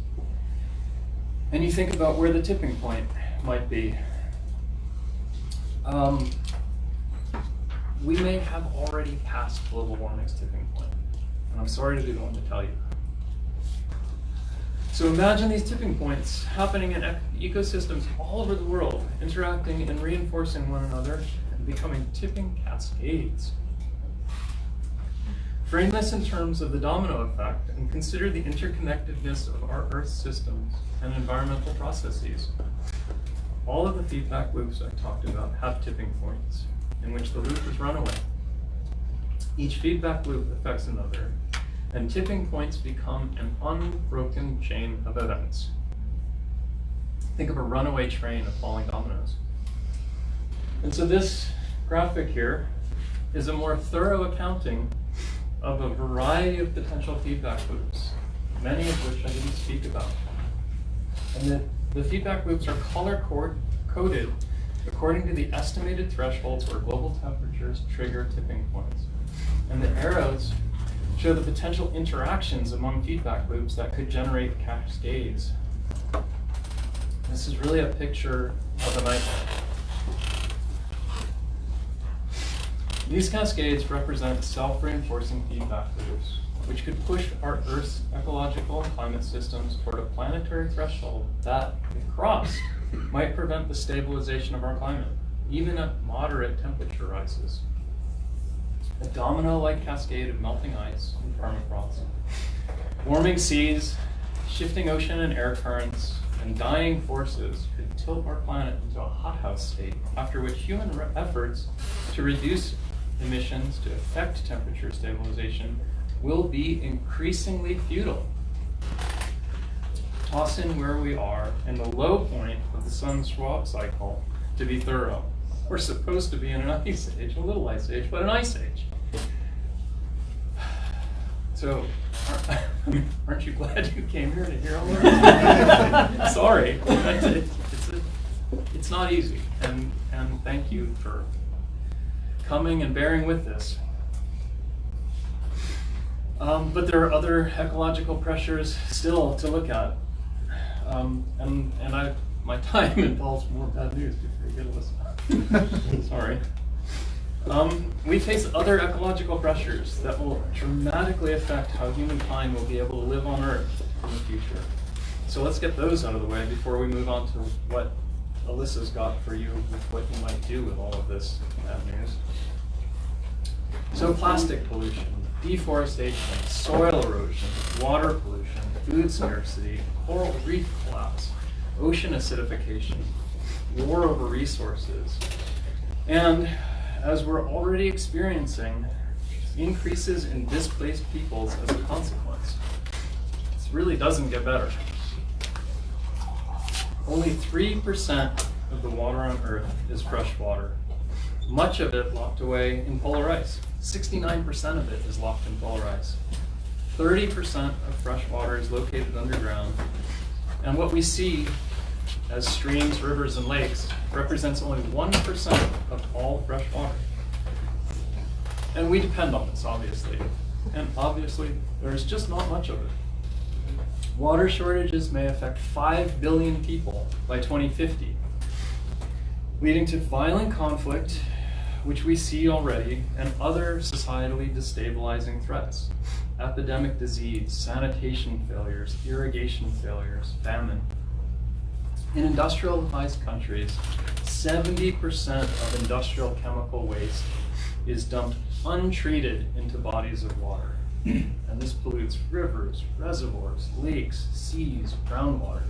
Speaker 2: and you think about where the tipping point might be. We may have already passed global warming's tipping point, and I'm sorry to be the one to tell you. So imagine these tipping points happening in ecosystems all over the world, interacting and reinforcing one another, and becoming tipping cascades. Frame this in terms of the domino effect and consider the interconnectedness of our Earth systems and environmental processes. All of the feedback loops I talked about have tipping points in which the loop is runaway. Each feedback loop affects another, and tipping points become an unbroken chain of events. Think of a runaway train of falling dominoes. And so this graphic here is a more thorough accounting of a variety of potential feedback loops, many of which I didn't speak about. And the feedback loops are color-coded according to the estimated thresholds where global temperatures trigger tipping points. And the arrows show the potential interactions among feedback loops that could generate cascades. This is really a picture of a nightmare. These cascades represent self-reinforcing feedback loops, which could push our Earth's ecological and climate systems toward a planetary threshold that, if crossed, might prevent the stabilization of our climate, even at moderate temperature rises. A domino-like cascade of melting ice and permafrost, warming seas, shifting ocean and air currents, and dying forces could tilt our planet into a hothouse state, after which human efforts to reduce emissions to affect temperature stabilization will be increasingly futile. Toss in where we are in the low point of the sun's swap cycle to be thorough. We're supposed to be in an ice age, a little ice age, but an ice age. So, aren't you glad you came here to hear all of this? Sorry, it's not easy, and thank you for coming and bearing with this. But there are other ecological pressures still to look at, and my time involves more bad news before you get a listen. Sorry. We face other ecological pressures that will dramatically affect how humankind will be able to live on Earth in the future. So let's get those out of the way before we move on to what Alyssa's got for you with what you might do with all of this bad news. So plastic pollution, deforestation, soil erosion, water pollution, food scarcity, coral reef collapse, ocean acidification, war over resources, and as we're already experiencing, increases in displaced peoples as a consequence. This really doesn't get better. Only 3% of the water on Earth is fresh water, much of it locked away in polar ice. 69% of it is locked in polar ice. 30% of fresh water is located underground, and what we see as streams, rivers, and lakes represents only 1% of all fresh water. And we depend on this, obviously. And obviously, there's just not much of it. Water shortages may affect 5 billion people by 2050, leading to violent conflict, which we see already, and other societally destabilizing threats. Epidemic disease, sanitation failures, irrigation failures, famine. In industrialized countries, 70% of industrial chemical waste is dumped untreated into bodies of water. And this pollutes rivers, reservoirs, lakes, seas, groundwaters.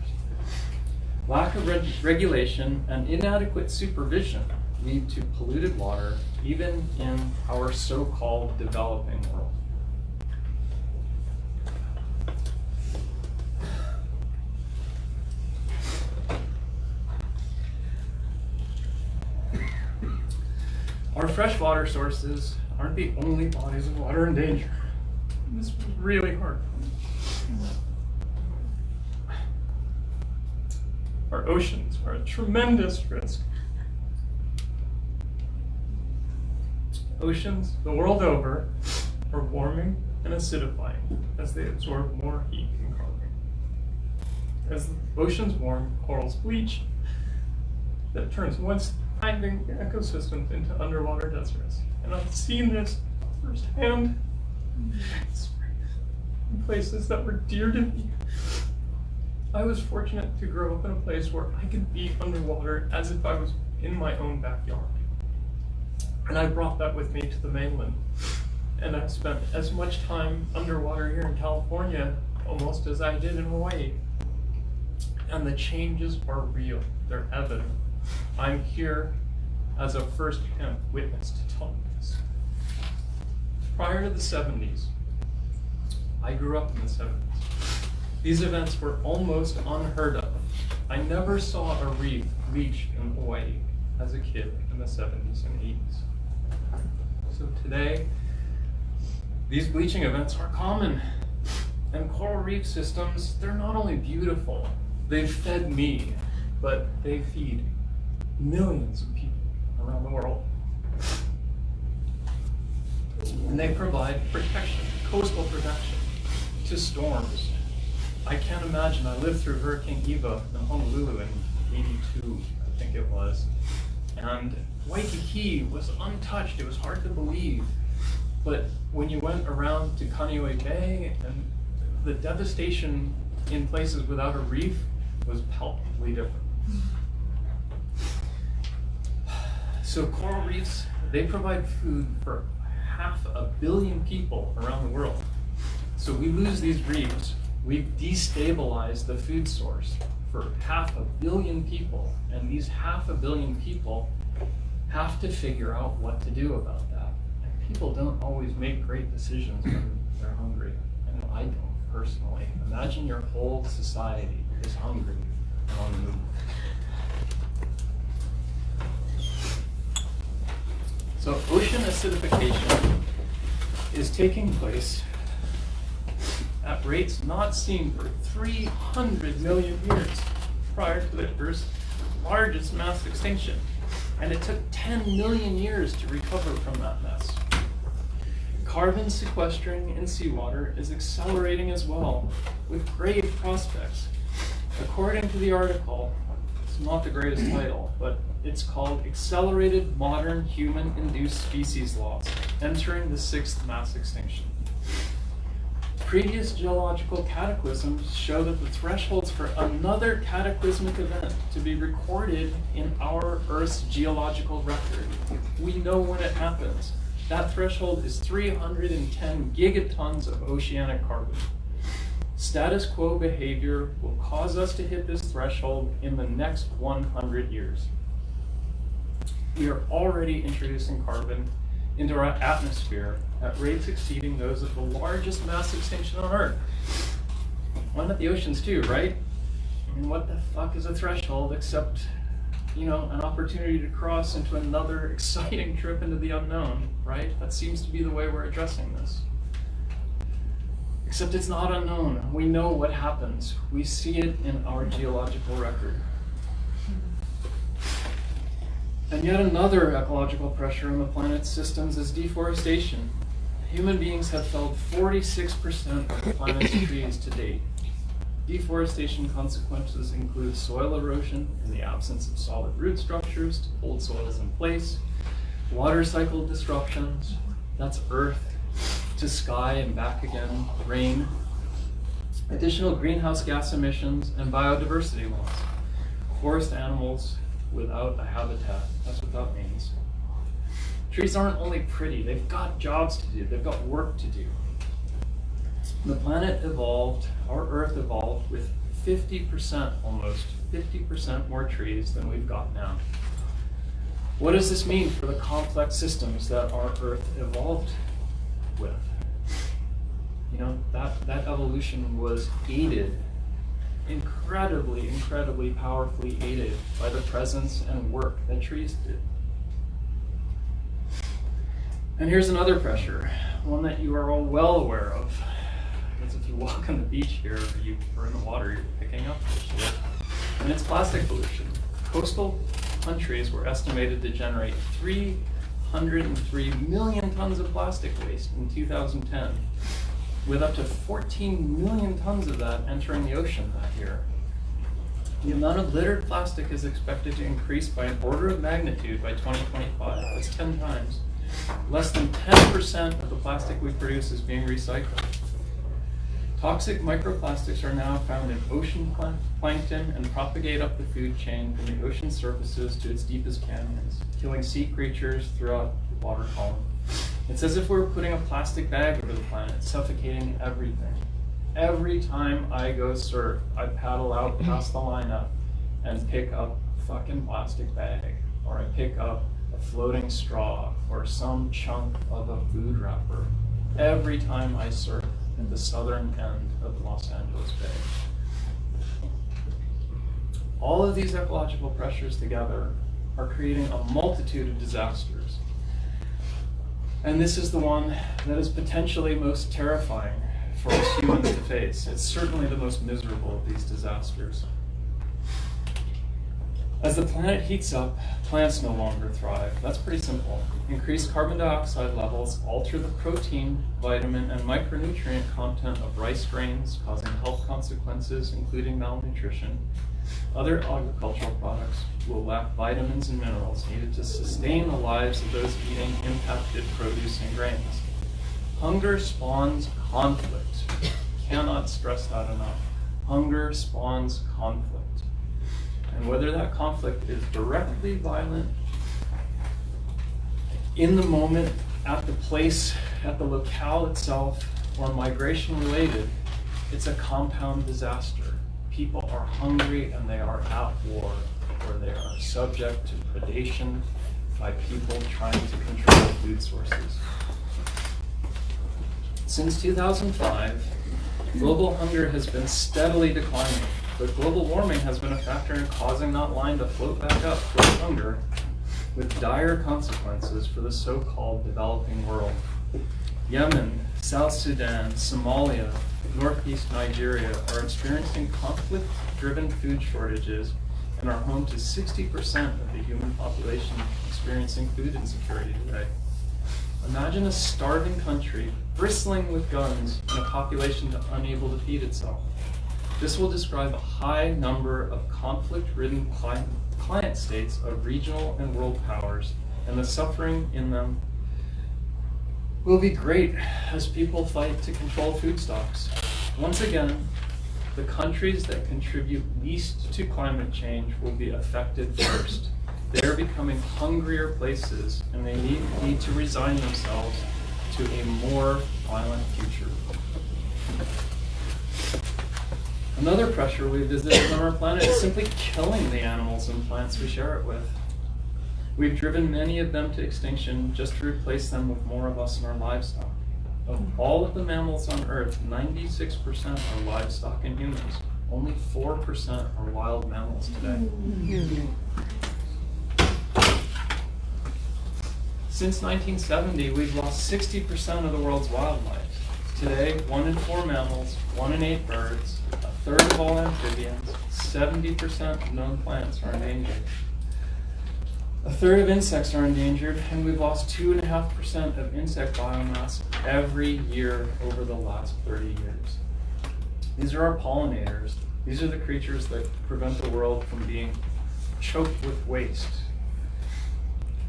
Speaker 2: Lack of regulation and inadequate supervision lead to polluted water, even in our so-called developing world. Our freshwater sources aren't the only bodies of water in danger. This is really hard. Our oceans are at tremendous risk. Oceans, the world over, are warming and acidifying as they absorb more heat and carbon. As the oceans warm, corals bleach. That turns once thriving ecosystems into underwater deserts. And I've seen this firsthand in places that were dear to me. I was fortunate to grow up in a place where I could be underwater as if I was in my own backyard. And I brought that with me to the mainland. And I've spent as much time underwater here in California almost as I did in Hawaii. And the changes are real, they're evident. I'm here as a first-hand witness to tell you this. Prior to the 70s, I grew up in the 70s. These events were almost unheard of. I never saw a reef bleach in Hawaii as a kid in the 70s and 80s. So today, These bleaching events are common. And coral reef systems, they're not only beautiful, they've fed me, but they feed millions of people around the world. And they provide protection, coastal protection, to storms. I can't imagine, I lived through Hurricane Eva in Honolulu in '82, I think it was. And Waikiki was untouched, it was hard to believe. But when you went around to Kaneohe Bay, and the devastation in places without a reef was palpably different. So coral reefs, they provide food for 500 million people around the world. So we lose these reefs, we've destabilized the food source for 500 million people, and these 500 million people have to figure out what to do about that. And people don't always make great decisions when they're hungry. I know I don't personally. Imagine your whole society is hungry and on the move. So ocean acidification is taking place at rates not seen for 300 million years prior to the Earth's largest mass extinction. And it took 10 million years to recover from that mess. Carbon sequestering in seawater is accelerating as well, with grave prospects. According to the article, it's not the greatest title, but it's called Accelerated Modern Human-Induced Species Loss, Entering the Sixth Mass Extinction. Previous geological cataclysms show that the thresholds for another cataclysmic event to be recorded in our Earth's geological record. We know when it happens. That threshold is 310 gigatons of oceanic carbon. Status quo behavior will cause us to hit this threshold in the next 100 years. We are already introducing carbon into our atmosphere at rates exceeding those of the largest mass extinction on Earth. Why not the oceans too, right? I mean, what the fuck is a threshold except, you know, an opportunity to cross into another exciting trip into the unknown, right? That seems to be the way we're addressing this. Except it's not unknown. We know what happens. We see it in our geological record. And yet another ecological pressure on the planet's systems is deforestation. Human beings have felled 46% of the planet's trees to date. Deforestation consequences include soil erosion in the absence of solid root structures to hold soils in place, water cycle disruptions, that's earth to sky and back again, rain, additional greenhouse gas emissions, and biodiversity loss. Forest animals without a habitat, that's what that means. Trees aren't only pretty, they've got jobs to do, they've got work to do. The planet evolved, our Earth evolved with 50%, almost 50% more trees than we've got now. What does this mean for the complex systems that our Earth evolved with? You know, that evolution was aided, incredibly powerfully aided by the presence and work that trees did. And here's another pressure, one that you are all well aware of. Because if you walk on the beach here, or you are in the water, you're picking up this shit. And it's plastic pollution. Coastal countries were estimated to generate 303 million tons of plastic waste in 2010, with up to 14 million tons of that entering the ocean that year. The amount of littered plastic is expected to increase by an order of magnitude by 2025. That's 10 times. Less than 10% of the plastic we produce is being recycled. Toxic microplastics are now found in ocean plankton and propagate up the food chain from the ocean surfaces to its deepest canyons, killing sea creatures throughout the water column. It's as if we were putting a plastic bag over the planet, suffocating everything. Every time I go surf, I paddle out past the lineup and pick up a fucking plastic bag, or I pick up a floating straw, or some chunk of a food wrapper. Every time I surf at the southern end of Los Angeles Bay. All of these ecological pressures together are creating a multitude of disasters. And this is the one that is potentially most terrifying for us humans to face. It's certainly the most miserable of these disasters. As the planet heats up, plants no longer thrive. That's pretty simple. Increased carbon dioxide levels alter the protein, vitamin, and micronutrient content of rice grains, causing health consequences, including malnutrition. Other agricultural products will lack vitamins and minerals needed to sustain the lives of those eating impacted produce and grains. Hunger spawns conflict. Cannot stress that enough. Hunger spawns conflict. And whether that conflict is directly violent, in the moment, at the place, at the locale itself, or migration related, it's a compound disaster. People are hungry and they are at war, or they are subject to predation by people trying to control food sources. Since 2005, global hunger has been steadily declining, but global warming has been a factor in causing that line to float back up towards hunger, with dire consequences for the so-called developing world. Yemen, South Sudan, Somalia, northeast Nigeria are experiencing conflict-driven food shortages and are home to 60% of the human population experiencing food insecurity today. Imagine a starving country bristling with guns and a population unable to feed itself. This will describe a high number of conflict-ridden client states of regional and world powers, and the suffering in them will be great as people fight to control food stocks. Once again, the countries that contribute least to climate change will be affected first. They are becoming hungrier places, and they need to resign themselves to a more violent future. Another pressure we visit on our planet is simply killing the animals and plants we share it with. We've driven many of them to extinction just to replace them with more of us and our livestock. Of all of the mammals on Earth, 96% are livestock and humans. Only 4% are wild mammals today. Since 1970, we've lost 60% of the world's wildlife. Today, 1 in 4 mammals, 1 in 8 birds, a third of all amphibians, 70% of known plants are endangered. A third of insects are endangered, and we've lost 2.5% of insect biomass every year over the last 30 years. These are our pollinators. These are the creatures that prevent the world from being choked with waste.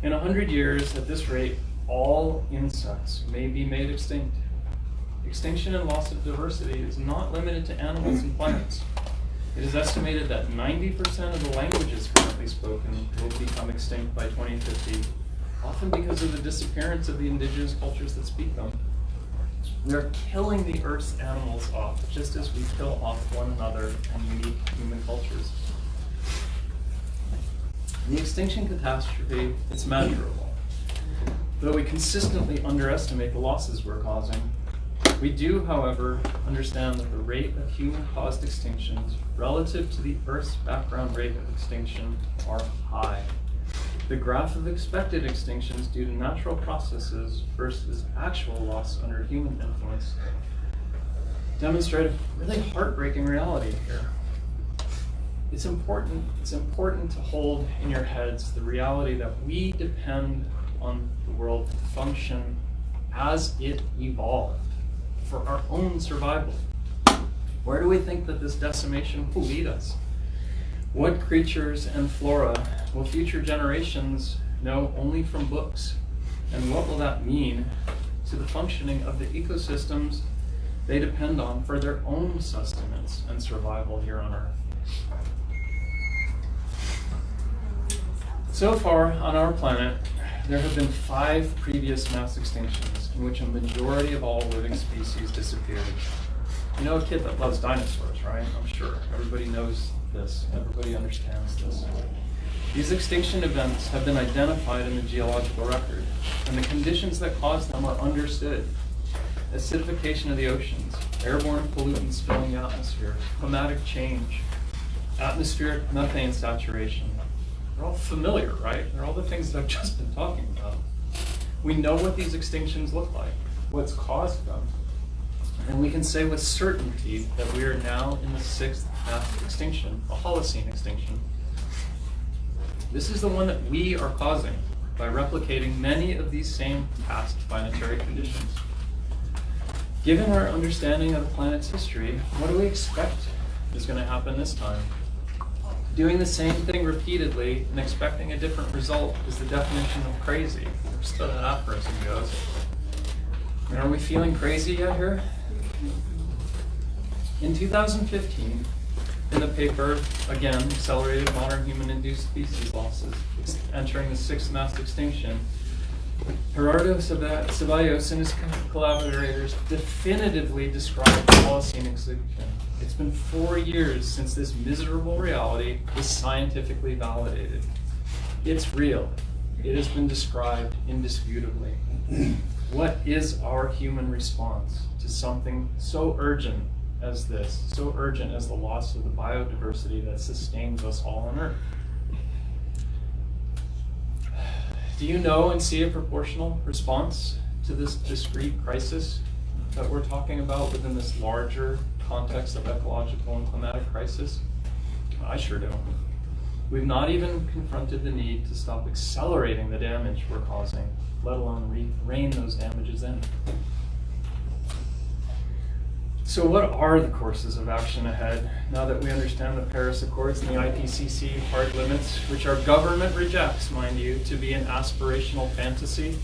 Speaker 2: In 100 years, at this rate, all insects may be made extinct. Extinction and loss of diversity is not limited to animals and plants. It is estimated that 90% of the languages currently spoken will become extinct by 2050, often because of the disappearance of the indigenous cultures that speak them. We are killing the Earth's animals off, just as we kill off one another and unique human cultures. The extinction catastrophe is measurable. Though we consistently underestimate the losses we're causing, we do, however, understand that the rate of human-caused extinctions relative to the Earth's background rate of extinction are high. The graph of expected extinctions due to natural processes versus actual loss under human influence demonstrate a really heartbreaking reality here. It's important to hold in your heads the reality that we depend on the world to function as it evolved for our own survival. Where do we think that this decimation will lead us? What creatures and flora will future generations know only from books? And what will that mean to the functioning of the ecosystems they depend on for their own sustenance and survival here on Earth? So far on our planet, there have been 5 previous mass extinctions in which a majority of all living species disappeared. You know a kid that loves dinosaurs, right? I'm sure. Everybody knows this. Everybody understands this. These extinction events have been identified in the geological record, and the conditions that caused them are understood. Acidification of the oceans, airborne pollutants filling the atmosphere, climatic change, atmospheric methane saturation. They're all familiar, right? They're all the things that I've just been talking about. We know what these extinctions look like, what's caused them. And we can say with certainty that we are now in the 6th mass extinction, a Holocene extinction. This is the one that we are causing by replicating many of these same past planetary conditions. Given our understanding of the planet's history, what do we expect is going to happen this time? Doing the same thing repeatedly and expecting a different result is the definition of crazy, or so that person goes. And are we feeling crazy yet here? In 2015, in the paper, again, Accelerated Modern Human-Induced Species Losses, entering the 6th mass extinction, Gerardo Ceballos and his collaborators definitively described the Holocene extinction. It's been 4 years since this miserable reality was scientifically validated. It's real. It has been described indisputably. What is our human response to something so urgent as this, so urgent as the loss of the biodiversity that sustains us all on Earth? Do you know and see a proportional response to this discrete crisis that we're talking about within this larger context of ecological and climatic crisis? I sure don't. We've not even confronted the need to stop accelerating the damage we're causing, let alone rein those damages in. So what are the courses of action ahead now that we understand the Paris Accords and the IPCC hard limits, which our government rejects, mind you, to be an aspirational fantasy?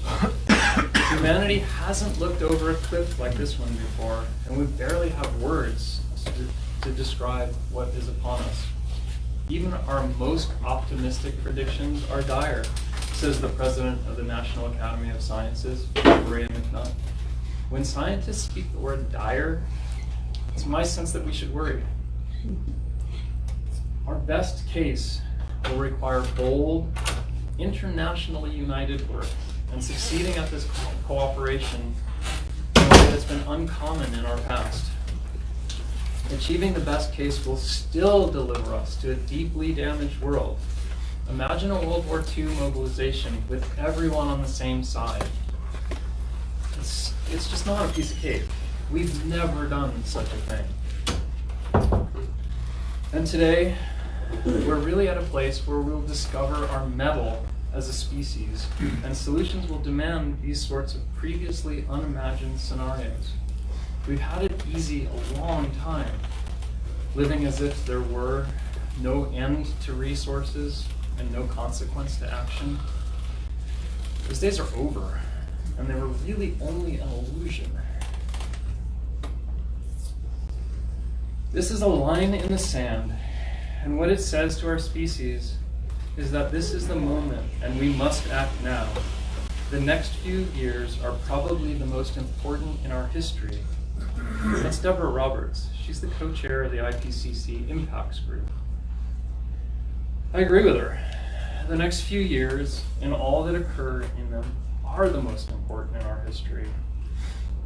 Speaker 2: Humanity hasn't looked over a cliff like this one before, and we barely have words to describe what is upon us. Even our most optimistic predictions are dire, says the president of the National Academy of Sciences, Maria McNutt. When scientists speak the word dire, it's my sense that we should worry. Our best case will require bold, internationally united work, and succeeding at this cooperation in a way that's been uncommon in our past. Achieving the best case will still deliver us to a deeply damaged world. Imagine a World War II mobilization with everyone on the same side. It's just not a piece of cake. We've never done such a thing. And today, we're really at a place where we'll discover our mettle as a species, and solutions will demand these sorts of previously unimagined scenarios. We've had it easy a long time, living as if there were no end to resources and no consequence to action. Those days are over, and they were really only an illusion. This is a line in the sand, and what it says to our species is that this is the moment, and we must act now. The next few years are probably the most important in our history. That's Deborah Roberts. She's the co-chair of the IPCC Impacts Group. I agree with her. The next few years and all that occur in them are the most important in our history.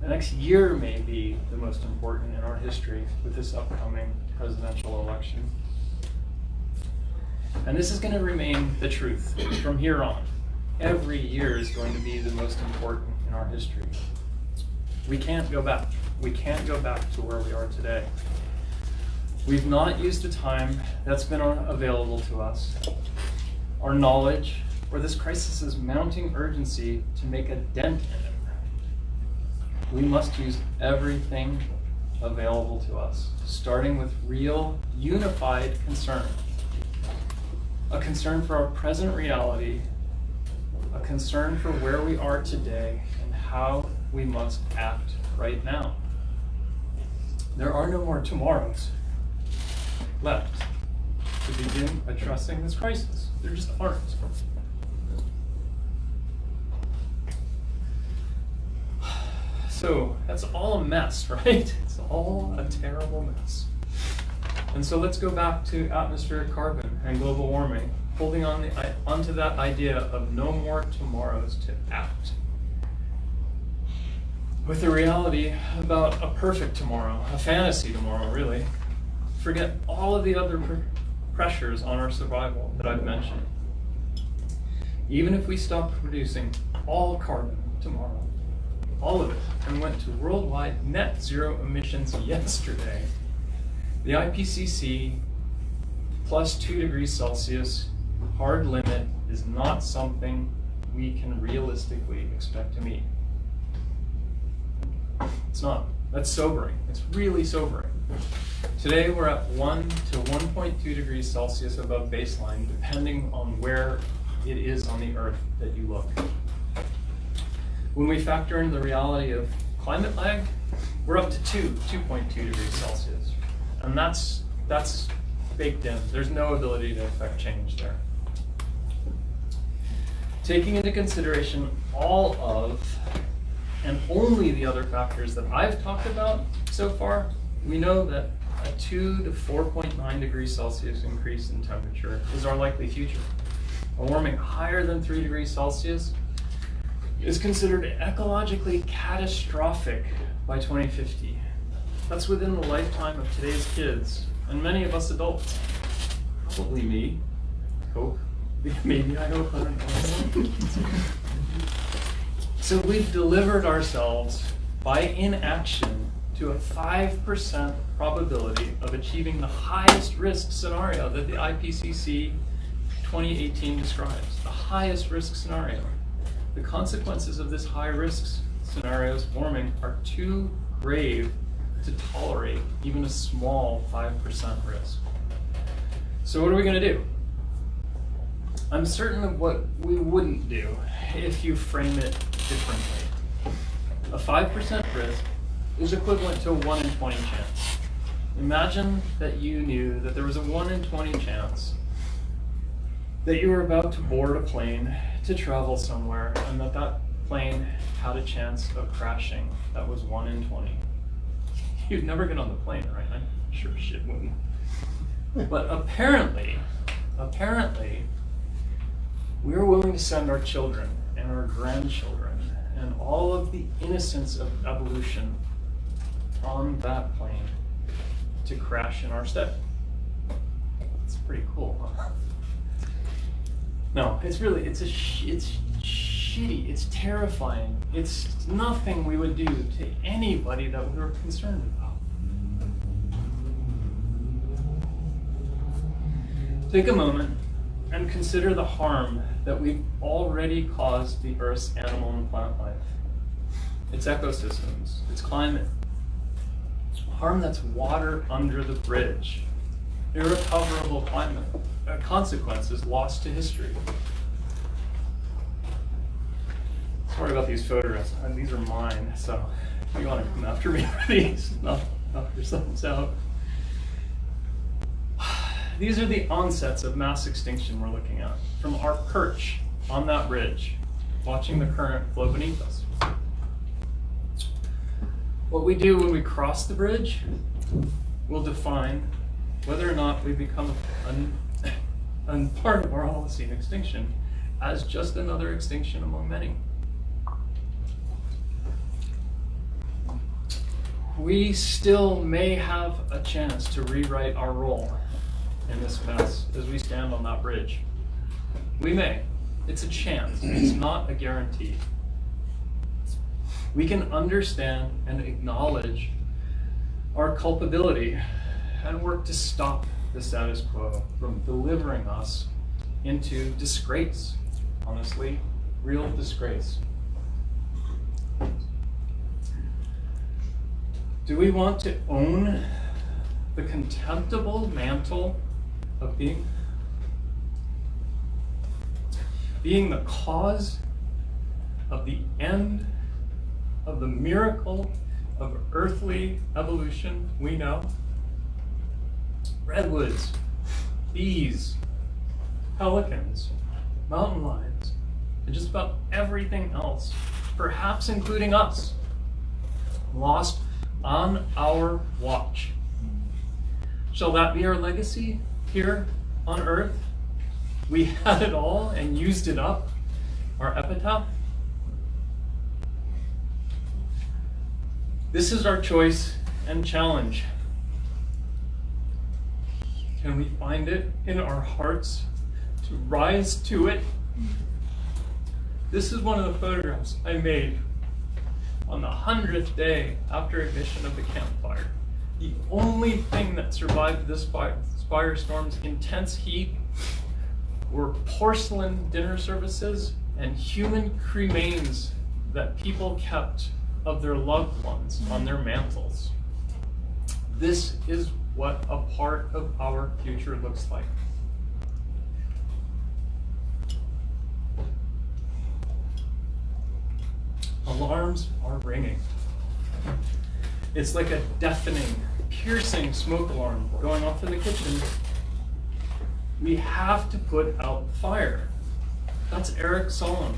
Speaker 2: The next year may be the most important in our history with this upcoming presidential election. And this is going to remain the truth from here on. Every year is going to be the most important in our history. We can't go back. We can't go back to where we are today. We've not used the time that's been available to us, our knowledge, or this crisis' mounting urgency to make a dent in it. We must use everything available to us, starting with real, unified concern. A concern for our present reality, a concern for where we are today, and how we must act right now. There are no more tomorrows left to begin addressing this crisis. There just aren't. So that's all a mess, right? It's all a terrible mess. And so let's go back to atmospheric carbon and global warming, holding on onto that idea of no more tomorrows to act. With the reality about a perfect tomorrow, a fantasy tomorrow, really. Forget all of the other pressures on our survival that I've mentioned. Even if we stop producing all carbon tomorrow. All of it, and went to worldwide net zero emissions yesterday. The IPCC plus 2 degrees Celsius hard limit is not something we can realistically expect to meet. It's not. That's sobering. It's really sobering. Today we're at 1 to 1.2 degrees Celsius above baseline, depending on where it is on the Earth that you look. When we factor in the reality of climate lag, we're up to 2.2 degrees Celsius. And that's baked in. There's no ability to affect change there. Taking into consideration all of and only the other factors that I've talked about so far, we know that a 2 to 4.9 degrees Celsius increase in temperature is our likely future. A warming higher than 3 degrees Celsius is considered ecologically catastrophic by 2050. That's within the lifetime of today's kids and many of us adults. Probably me. Hope. Maybe I hope. I don't know. So we've delivered ourselves by inaction to a 5% probability of achieving the highest risk scenario that the IPCC 2018 describes. The highest risk scenario. The consequences of this high risk scenario's warming are too grave to tolerate even a small 5% risk. So what are we going to do? I'm certain of what we wouldn't do if you frame it differently. A 5% risk is equivalent to a 1 in 20 chance. Imagine that you knew that there was a 1 in 20 chance that you were about to board a plane to travel somewhere, and that plane had a chance of crashing. That was 1 in 20. You'd never get on the plane, right? I'm sure shit wouldn't. But apparently, we're willing to send our children and our grandchildren and all of the innocence of evolution on that plane to crash in our stead. It's pretty cool, huh? No, it's shitty, it's terrifying. It's nothing we would do to anybody that we were concerned about. Take a moment and consider the harm that we've already caused the Earth's animal and plant life, its ecosystems, its climate. Harm that's water under the bridge, irrecoverable climate consequences lost to history. Sorry about these photographs. These are mine, so if you want to come after me for these, knock yourselves out. These are the onsets of mass extinction we're looking at from our perch on that bridge, watching the current flow beneath us. What we do when we cross the bridge will define whether or not we become a part of our Holocene extinction as just another extinction among many. We still may have a chance to rewrite our role in this mess as we stand on that bridge. We may. It's a chance. It's not a guarantee. We can understand and acknowledge our culpability and work to stop the status quo from delivering us into disgrace. Honestly, real disgrace. Do we want to own the contemptible mantle of being the cause of the end of the miracle of earthly evolution we know? Redwoods, bees, pelicans, mountain lions, and just about everything else, perhaps including us, lost on our watch. Shall that be our legacy here on Earth? We had it all and used it up, our epitaph? This is our choice and challenge. Can we find it in our hearts to rise to it?
Speaker 4: This is one of the photographs I made on the 100th day after ignition of the campfire. The only thing that survived this firestorm's intense heat were porcelain dinner services and human cremains that people kept of their loved ones on their mantles. This is what a part of our future looks like. Alarms are ringing. It's like a deafening, piercing smoke alarm going off in the kitchen. We have to put out the fire. That's Eric Solon.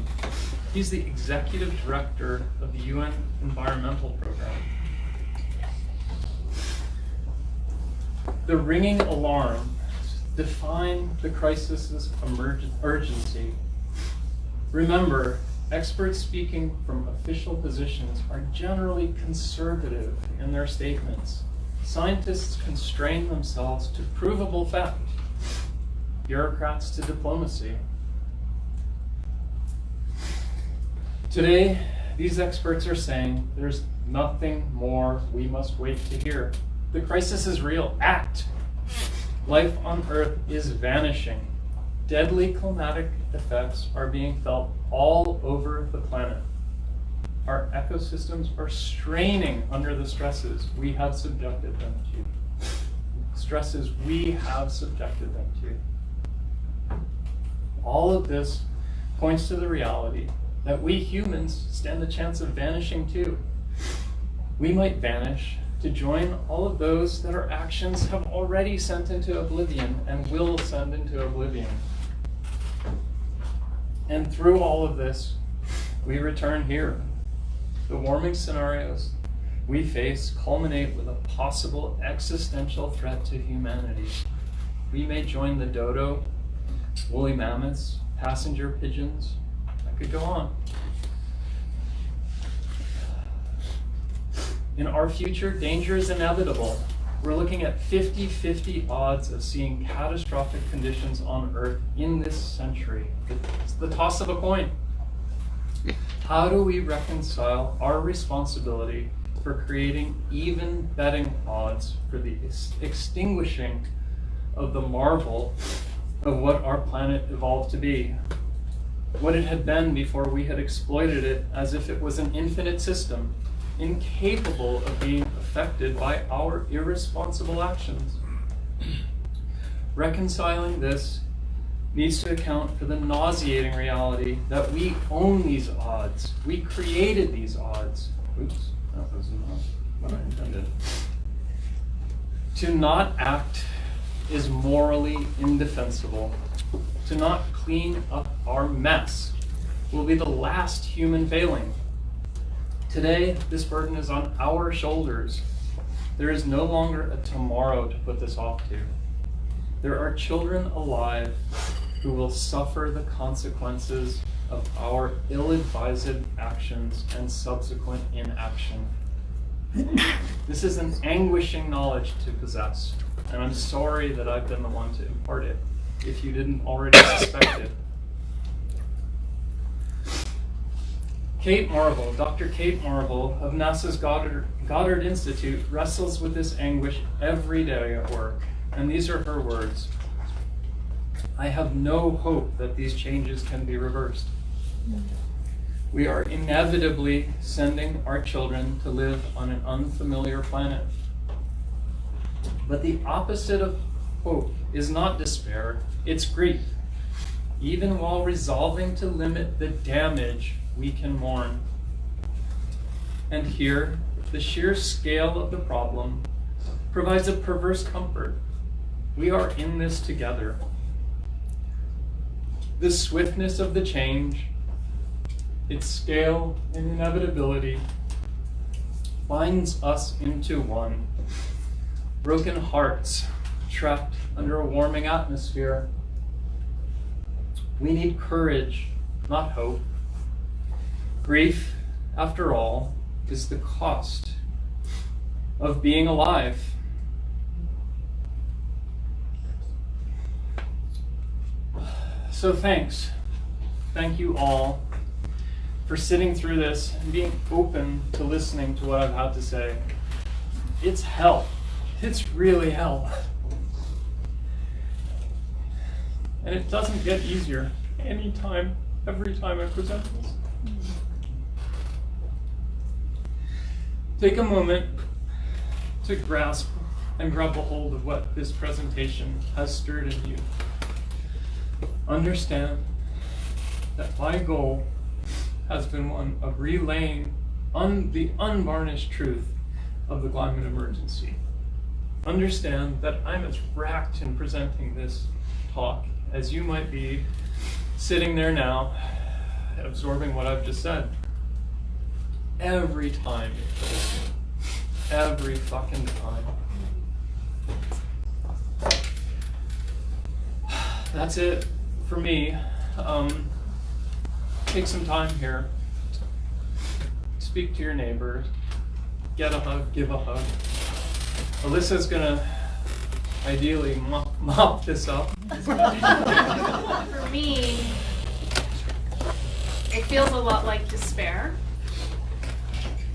Speaker 4: He's the executive director of the UN Environmental Program. The ringing alarm defines the crisis's urgency. Remember, experts speaking from official positions are generally conservative in their statements. Scientists constrain themselves to provable fact, bureaucrats to diplomacy. Today, these experts are saying there's nothing more we must wait to hear. The crisis is real. Act. Life on Earth is vanishing. Deadly climatic effects are being felt all over the planet. Our ecosystems are straining under the stresses we have subjected them to. Stresses we have subjected them to. All of this points to the reality that we humans stand a chance of vanishing too. We might vanish to join all of those that our actions have already sent into oblivion and will send into oblivion. And through all of this, we return here. The warming scenarios we face culminate with a possible existential threat to humanity. We may join the dodo, woolly mammoths, passenger pigeons. I could go on. In our future, danger is inevitable. We're looking at 50-50 odds of seeing catastrophic conditions on Earth in this century. It's the toss of a coin. How do we reconcile our responsibility for creating even betting odds for the extinguishing of the marvel of what our planet evolved to be? What it had been before we had exploited it as if it was an infinite system, incapable of being affected by our irresponsible actions. Reconciling this needs to account for the nauseating reality that we own these odds. We created these odds. Oops, that was not what I intended. To not act is morally indefensible. To not clean up our mess will be the last human failing. Today, this burden is on our shoulders. There is no longer a tomorrow to put this off to. There are children alive who will suffer the consequences of our ill-advised actions and subsequent inaction. This is an anguishing knowledge to possess, and I'm sorry that I've been the one to impart it, if you didn't already suspect it. Dr. Kate Marvel of NASA's Goddard Institute wrestles with this anguish every day at work, and these are her words. I have no hope that these changes can be reversed. We are inevitably sending our children to live on an unfamiliar planet. But the opposite of hope is not despair, it's grief. Even while resolving to limit the damage we can mourn. And here, the sheer scale of the problem provides a perverse comfort. We are in this together. The swiftness of the change, its scale and inevitability, binds us into one. Broken hearts trapped under a warming atmosphere. We need courage, not hope. Grief, after all, is the cost of being alive. So thanks. Thank you all for sitting through this and being open to listening to what I've had to say. It's hell. It's really hell. And it doesn't get easier every time I present this. Take a moment to grasp and grab a hold of what this presentation has stirred in you. Understand that my goal has been one of relaying the unvarnished truth of the climate emergency. Understand that I'm as racked in presenting this talk as you might be sitting there now, absorbing what I've just said. Every time it kills me. Every fucking time. That's it for me. Take some time here. Speak to your neighbor. Get a hug, give a hug. Alyssa's gonna ideally mop this up.
Speaker 1: For me, it feels a lot like despair.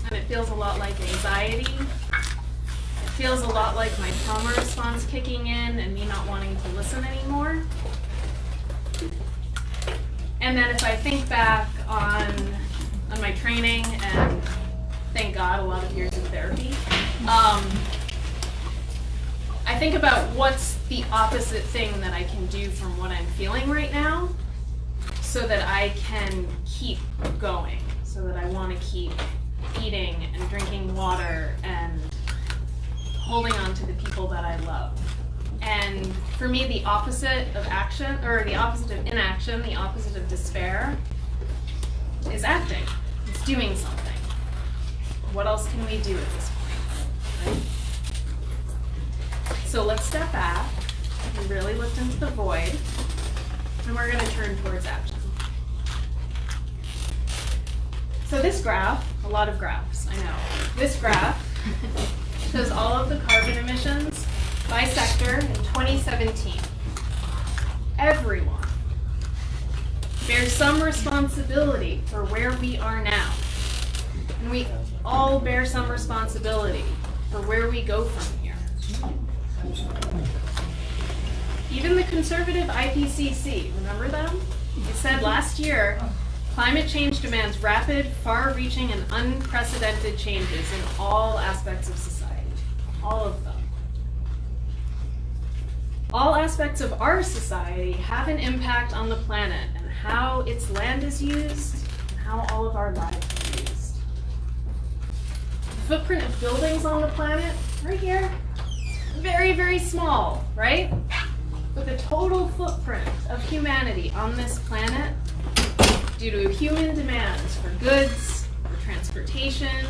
Speaker 1: And it feels a lot like anxiety. It feels a lot like my trauma response kicking in and me not wanting to listen anymore. And then if I think back on my training, and thank God a lot of years of therapy, I think about what's the opposite thing that I can do from what I'm feeling right now so that I can keep going, so that I want to keep eating and drinking water and holding on to the people that I love. And for me, the opposite of action, or the opposite of inaction, the opposite of despair, is acting. It's doing something. What else can we do at this point, right? So let's step back and really look into the void, and we're going to turn towards action. So this graph, a lot of graphs, I know. This graph shows all of the carbon emissions by sector in 2017. Everyone bears some responsibility for where we are now. And we all bear some responsibility for where we go from here. Even the conservative IPCC, remember them? They said last year, climate change demands rapid, far-reaching, and unprecedented changes in all aspects of society. All of them. All aspects of our society have an impact on the planet and how its land is used and how all of our lives are used. The footprint of buildings on the planet, right here, very, very small, right? But the total footprint of humanity on this planet, due to human demands for goods, for transportation,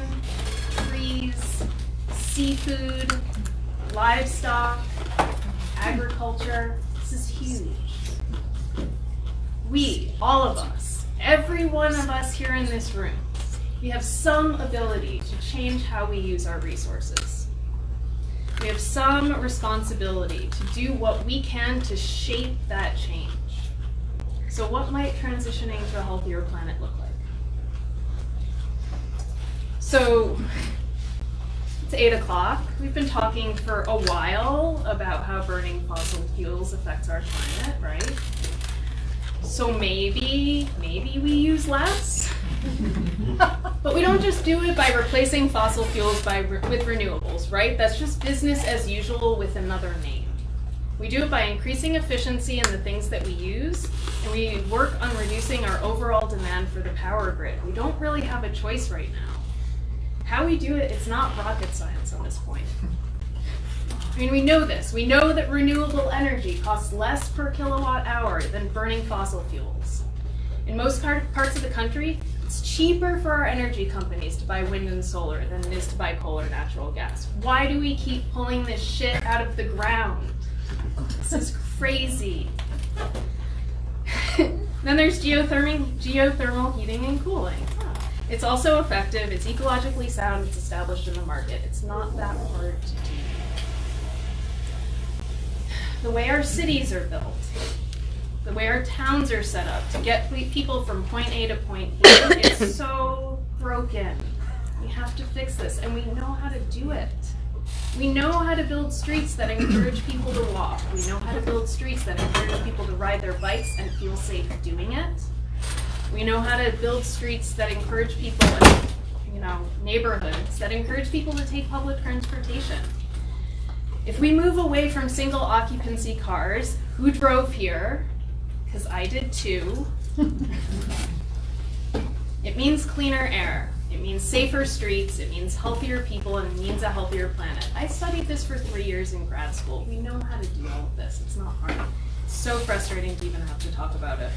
Speaker 1: trees, seafood, livestock, agriculture, this is huge. We, all of us, every one of us here in this room, we have some ability to change how we use our resources. We have some responsibility to do what we can to shape that change. So what might transitioning to a healthier planet look like? So it's 8 o'clock. We've been talking for a while about how burning fossil fuels affects our planet, right? So maybe we use less. But we don't just do it by replacing fossil fuels with renewables, right? That's just business as usual with another name. We do it by increasing efficiency in the things that we use, and we work on reducing our overall demand for the power grid. We don't really have a choice right now. How we do it, it's not rocket science on this point. I mean, we know this. We know that renewable energy costs less per kilowatt hour than burning fossil fuels. In most parts of the country, it's cheaper for our energy companies to buy wind and solar than it is to buy coal or natural gas. Why do we keep pulling this shit out of the ground? This is crazy. Then there's geothermal heating and cooling. It's also effective, it's ecologically sound, it's established in the market. It's not that hard to do. The way our cities are built, the way our towns are set up to get people from point A to point B, it's so broken. We have to fix this, and we know how to do it. We know how to build streets that encourage people to walk. We know how to build streets that encourage people to ride their bikes and feel safe doing it. We know how to build streets that encourage people in, neighborhoods that encourage people to take public transportation. If we move away from single occupancy cars, who drove here? Because I did too. It means cleaner air. It means safer streets, it means healthier people, and it means a healthier planet. I studied this for 3 years in grad school. We know how to do all of this. It's not hard. It's so frustrating to even have to talk about it.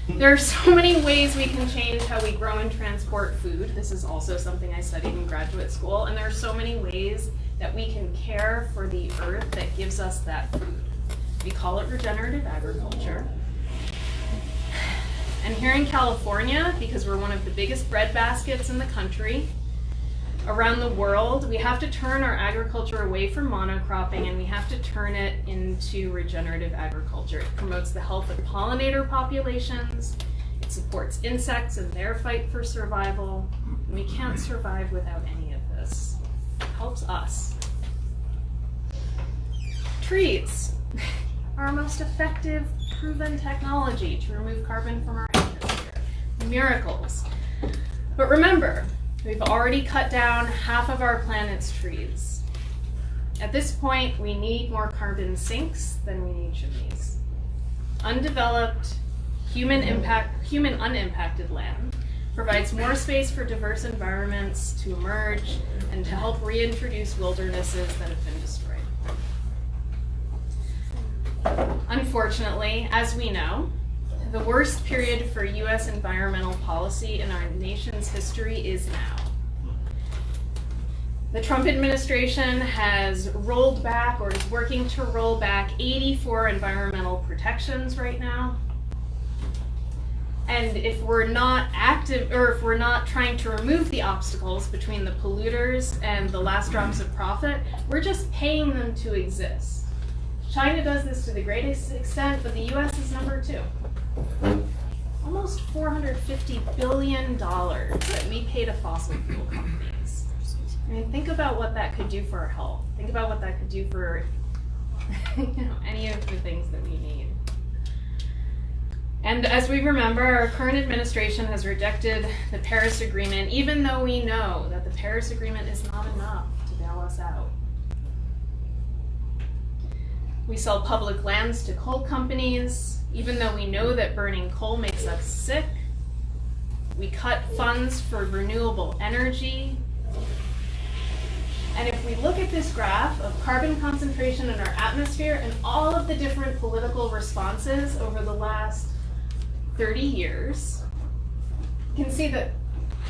Speaker 1: There are so many ways we can change how we grow and transport food. This is also something I studied in graduate school. And there are so many ways that we can care for the earth that gives us that food. We call it regenerative agriculture. And here in California, because we're one of the biggest bread baskets in the country, around the world, we have to turn our agriculture away from monocropping and we have to turn it into regenerative agriculture. It promotes the health of pollinator populations, it supports insects in their fight for survival, and we can't survive without any of this. It helps us. Trees are our most effective proven technology to remove carbon from our atmosphere. Miracles. But remember, we've already cut down half of our planet's trees. At this point, we need more carbon sinks than we need chimneys. Undeveloped, human unimpacted land provides more space for diverse environments to emerge and to help reintroduce wildernesses that have been destroyed. Unfortunately, as we know, the worst period for U.S. environmental policy in our nation's history is now. The Trump administration has rolled back or is working to roll back 84 environmental protections right now. And if we're not active, or if we're not trying to remove the obstacles between the polluters and the last drops of profit, we're just paying them to exist. China does this to the greatest extent, but the US is number 2. Almost $450 billion that we pay to fossil fuel companies. I mean, think about what that could do for our health. Think about what that could do for any of the things that we need. And as we remember, our current administration has rejected the Paris Agreement, even though we know that the Paris Agreement is not enough to bail us out. We sell public lands to coal companies, even though we know that burning coal makes us sick. We cut funds for renewable energy. And if we look at this graph of carbon concentration in our atmosphere and all of the different political responses over the last 30 years, you can see that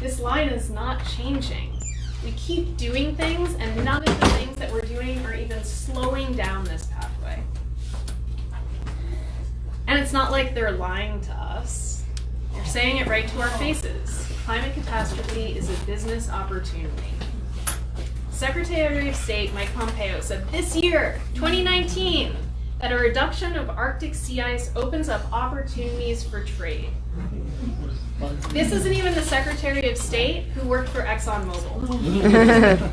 Speaker 1: this line is not changing. We keep doing things, and none of the things that we're doing are even slowing down this pathway. And it's not like they're lying to us. They're saying it right to our faces. Climate catastrophe is a business opportunity. Secretary of State Mike Pompeo said this year, 2019, that a reduction of Arctic sea ice opens up opportunities for trade. This isn't even the Secretary of State who worked for ExxonMobil.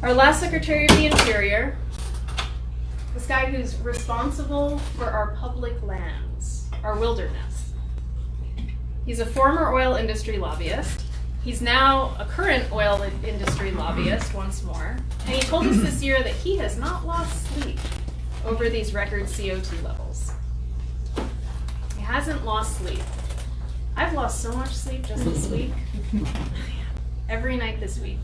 Speaker 1: Our last Secretary of the Interior, this guy who's responsible for our public lands, our wilderness. He's a former oil industry lobbyist. He's now a current oil industry lobbyist once more. And he told us this year that he has not lost sleep over these record CO2 levels. He hasn't lost sleep. I've lost so much sleep just this week. Every night this week.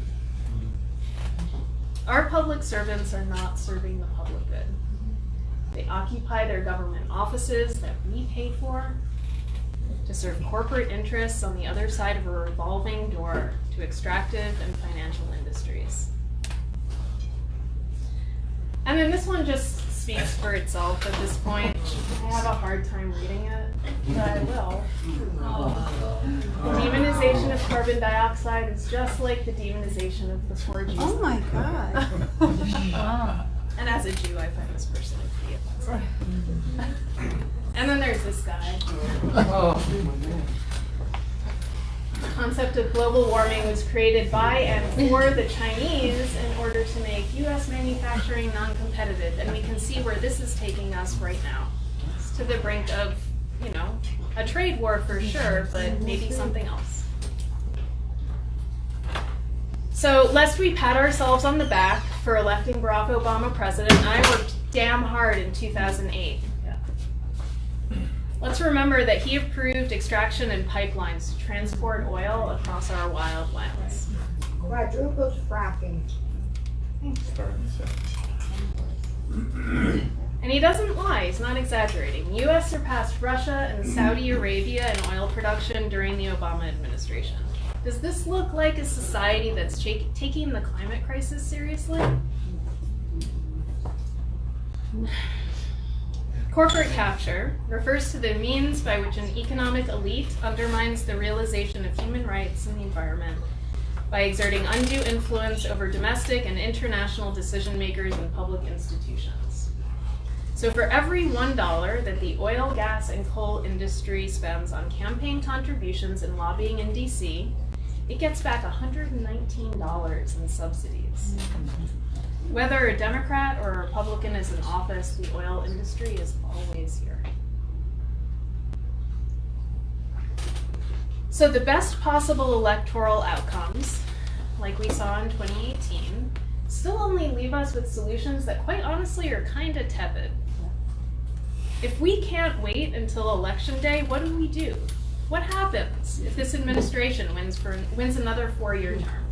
Speaker 1: Our public servants are not serving the public good. They occupy their government offices that we pay for to serve corporate interests on the other side of a revolving door to extractive and financial industries. And then this one just speaks for itself at this point. I have a hard time reading it, but I will. The demonization of carbon dioxide is just like the demonization of the 4G.
Speaker 5: Oh my God. Wow.
Speaker 1: And as a Jew, I find this person pretty offensive. And then there's this guy. The concept of global warming was created by and for the Chinese in order to make U.S. manufacturing non-competitive. And we can see where this is taking us right now. It's to the brink of, you know, a trade war for sure, but maybe something else. So lest we pat ourselves on the back for electing Barack Obama president, I worked damn hard in 2008. Let's remember that he approved extraction and pipelines to transport oil across our wild lands.
Speaker 5: Quadruple fracking.
Speaker 1: And he doesn't lie, he's not exaggerating. The US surpassed Russia and Saudi Arabia in oil production during the Obama administration. Does this look like a society that's taking the climate crisis seriously? Corporate capture refers to the means by which an economic elite undermines the realization of human rights and the environment by exerting undue influence over domestic and international decision makers and public institutions. So for every $1 that the oil, gas, and coal industry spends on campaign contributions and lobbying in DC, it gets back $119 in subsidies. Whether a Democrat or a Republican is in office, the oil industry is always here. So the best possible electoral outcomes, like we saw in 2018, still only leave us with solutions that quite honestly are kind of tepid. If we can't wait until election day, what do? What happens if this administration wins another 4-year term?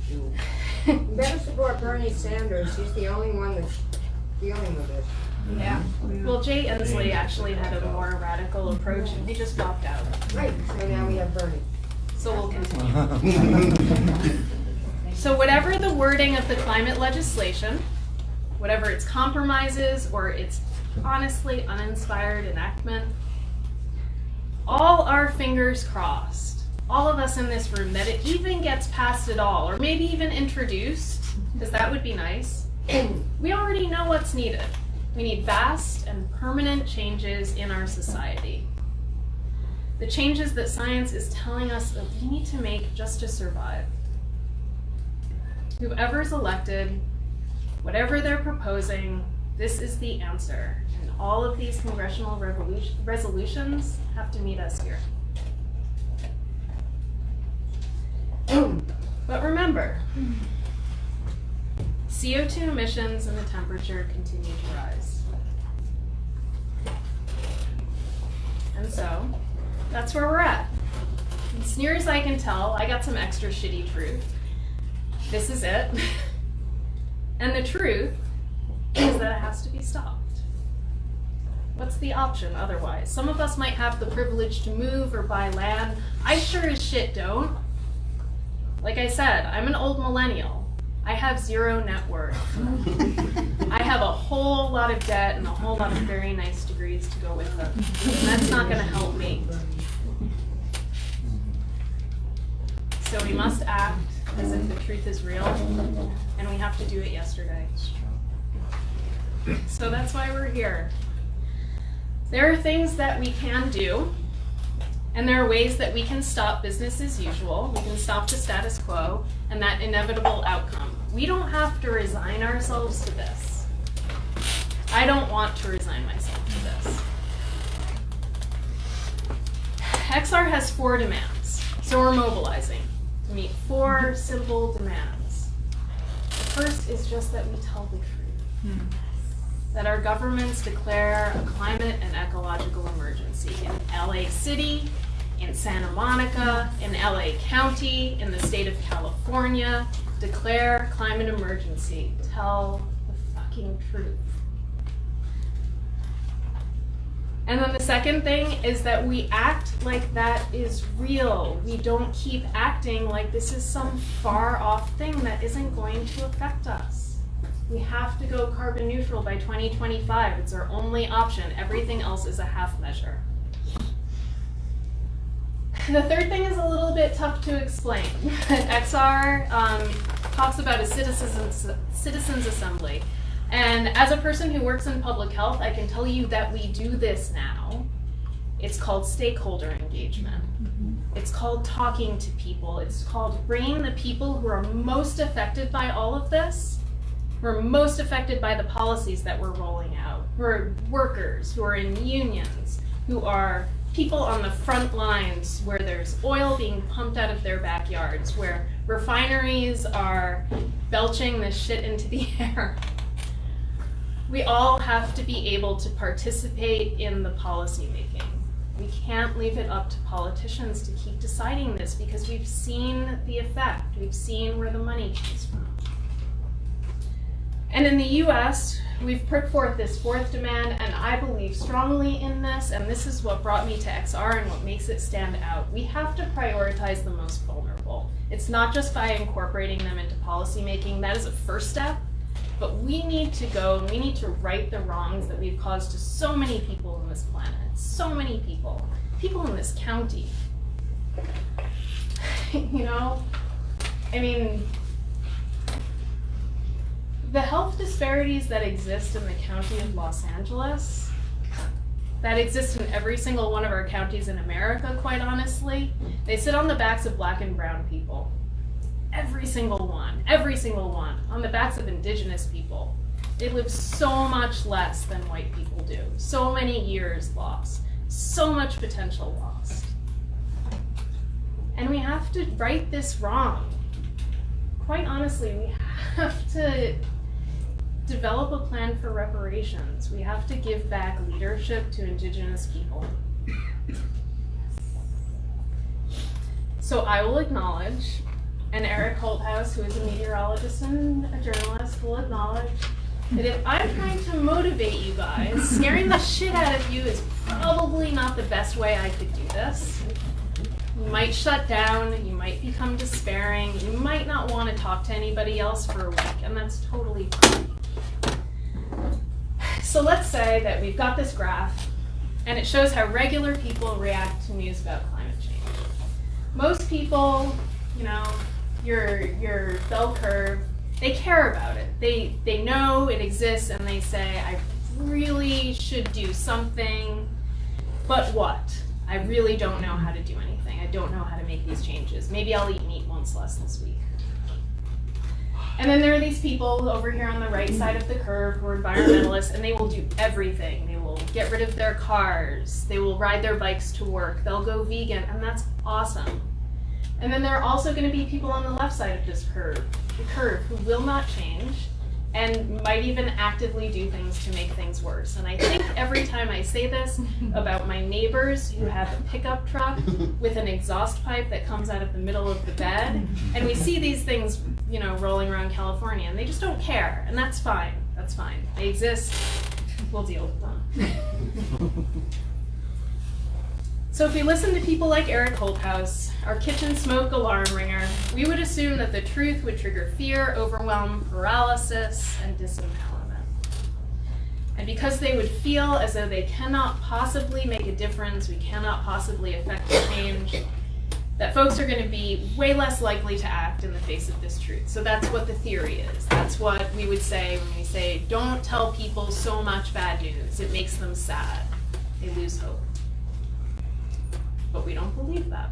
Speaker 5: You better support Bernie Sanders. He's the only one that's dealing with it.
Speaker 1: Yeah. Well, Jay Inslee actually had a more radical approach, and he just dropped out.
Speaker 5: Right, so now we have Bernie.
Speaker 1: So we'll continue. So whatever the wording of the climate legislation, whatever its compromises or its honestly uninspired enactment, all our fingers crossed, all of us in this room, that it even gets passed at all, or maybe even introduced, because that would be nice. We already know what's needed. We need vast and permanent changes in our society. The changes that science is telling us that we need to make just to survive. Whoever's elected, whatever they're proposing, this is the answer. And all of these congressional resolutions have to meet us here. But remember, CO2 emissions and the temperature continue to rise. And so, that's where we're at. As near as I can tell, I got some extra shitty truth. This is it. And the truth is that it has to be stopped. What's the option otherwise? Some of us might have the privilege to move or buy land. I sure as shit don't. Like I said, I'm an old millennial. I have zero net worth. I have a whole lot of debt and a whole lot of very nice degrees to go with them. And that's not going to help me. So we must act as if the truth is real, and we have to do it yesterday. So that's why we're here. There are things that we can do, and there are ways that we can stop business as usual. We can stop the status quo and that inevitable outcome. We don't have to resign ourselves to this. I don't want to resign myself to this. XR has 4 demands, so we're mobilizing to meet 4 simple demands. The first is just that we tell the truth. That our governments declare a climate and ecological emergency in LA City, in Santa Monica, in LA County, in the state of California. Declare climate emergency. Tell the fucking truth. And then the second thing is that we act like that is real. We don't keep acting like this is some far off thing that isn't going to affect us. We have to go carbon neutral by 2025. It's our only option. Everything else is a half measure. The third thing is a little bit tough to explain. XR talks about a citizens assembly. And as a person who works in public health, I can tell you that we do this now. It's called stakeholder engagement. It's called talking to people. It's called bringing the people who are most affected by all of this, who are most affected by the policies that we're rolling out, who are workers, who are in unions, who are people on the front lines where there's oil being pumped out of their backyards, where refineries are belching this shit into the air. We all have to be able to participate in the policy making. We can't leave it up to politicians to keep deciding this because we've seen the effect. We've seen where the money comes from. And in the US, we've put forth this fourth demand, and I believe strongly in this, and this is what brought me to XR and what makes it stand out. We have to prioritize the most vulnerable. It's not just by incorporating them into policymaking. That is a first step, but we need to go and we need to right the wrongs that we've caused to so many people on this planet. So many people in this county. You know, I mean, the health disparities that exist in the county of Los Angeles, that exist in every single one of our counties in America, quite honestly, they sit on the backs of Black and brown people. Every single one, on the backs of indigenous people. They live so much less than white people do. So many years lost. So much potential lost. And we have to right this wrong. Quite honestly, we have to develop a plan for reparations. We have to give back leadership to indigenous people. So I will acknowledge, and Eric Holthouse, who is a meteorologist and a journalist, will acknowledge that if I'm trying to motivate you guys, scaring the shit out of you is probably not the best way I could do this. You might shut down, you might become despairing, you might not want to talk to anybody else for a week, and that's totally fine. So let's say that we've got this graph, and it shows how regular people react to news about climate change. Most people, you know, your bell curve, they care about it. They know it exists and they say, I really should do something, but what? I really don't know how to do anything. I don't know how to make these changes. Maybe I'll eat meat once less this week. And then there are these people over here on the right side of the curve who are environmentalists, and they will do everything. They will get rid of their cars. They will ride their bikes to work. They'll go vegan, and that's awesome. And then there are also going to be people on the left side of this curve, who will not change and might even actively do things to make things worse. And I think every time I say this about my neighbors who have a pickup truck with an exhaust pipe that comes out of the middle of the bed, and we see these things, you know, rolling around California, and they just don't care, and that's fine. That's fine. They exist. We'll deal with them. So if we listen to people like Eric Holthouse, our kitchen smoke alarm ringer, we would assume that the truth would trigger fear, overwhelm, paralysis, and disempowerment. And because they would feel as though they cannot possibly make a difference, we cannot possibly affect the change, that folks are going to be way less likely to act in the face of this truth. So that's what the theory is. That's what we would say when we say, don't tell people so much bad news. It makes them sad. They lose hope. But we don't believe that.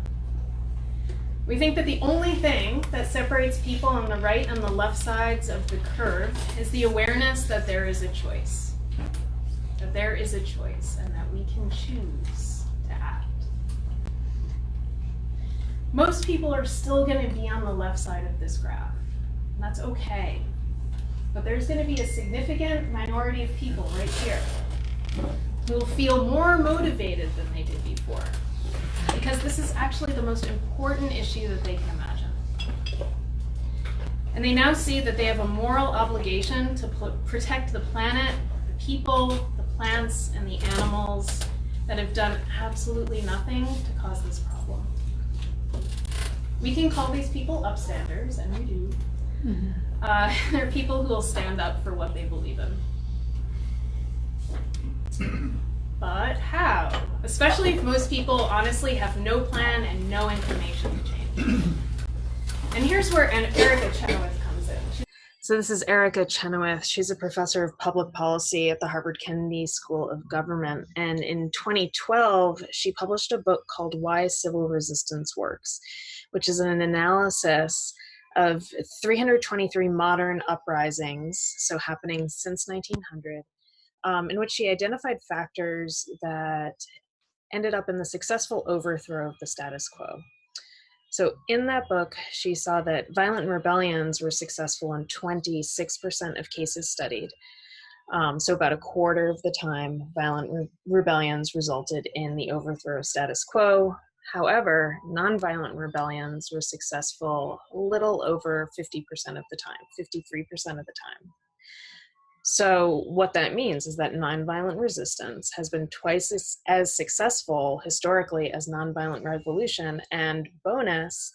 Speaker 1: We think that the only thing that separates people on the right and the left sides of the curve is the awareness that there is a choice. That there is a choice and that we can choose to act. Most people are still going to be on the left side of this graph. And that's okay. But there's going to be a significant minority of people right here who will feel more motivated than they did before. Because this is actually the most important issue that they can imagine. And they now see that they have a moral obligation to protect the planet, the people, the plants, and the animals that have done absolutely nothing to cause this problem. We can call these people upstanders, and we do. They're people who will stand up for what they believe in. But how? Especially if most people honestly have no plan and no inclination to change. And here's where Erica Chenoweth comes
Speaker 6: So this is Erica Chenoweth. She's a professor of public policy at the Harvard Kennedy School of Government. And in 2012, she published a book called Why Civil Resistance Works, which is an analysis of 323 modern uprisings, so happening since 1900, in which she identified factors that ended up in the successful overthrow of the status quo. So in that book, she saw that violent rebellions were successful in 26% of cases studied. So about a quarter of the time, violent rebellions resulted in the overthrow of status quo. However, nonviolent rebellions were successful a little over 50% of the time, 53% of the time. So what that means is that nonviolent resistance has been twice as successful historically as nonviolent revolution, and bonus,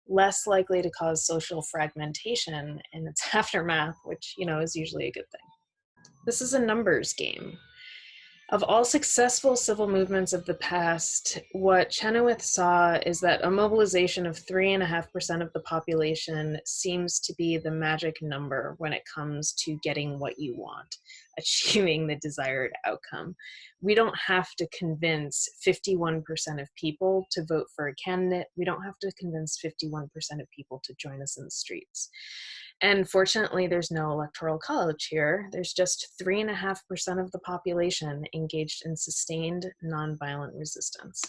Speaker 6: less likely to cause social fragmentation in its aftermath, which, is usually a good thing. This is a numbers game. Of all successful civil movements of the past, what Chenoweth saw is that a mobilization of 3.5% of the population seems to be the magic number when it comes to getting what you want, achieving the desired outcome. We don't have to convince 51% of people to vote for a candidate. We don't have to convince 51% of people to join us in the streets. And fortunately, there's no electoral college here. There's just 3.5% of the population engaged in sustained nonviolent resistance.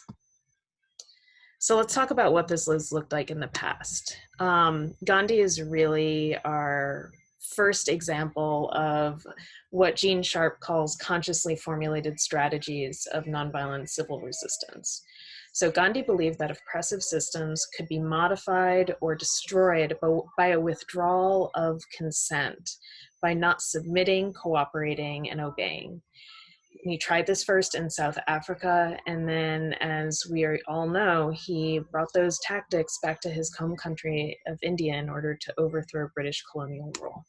Speaker 6: So let's talk about what this has looked like in the past. Gandhi is really our first example of what Gene Sharp calls consciously formulated strategies of nonviolent civil resistance. So Gandhi believed that oppressive systems could be modified or destroyed by a withdrawal of consent, by not submitting, cooperating, and obeying. He tried this first in South Africa, and then, as we all know, he brought those tactics back to his home country of India in order to overthrow British colonial rule.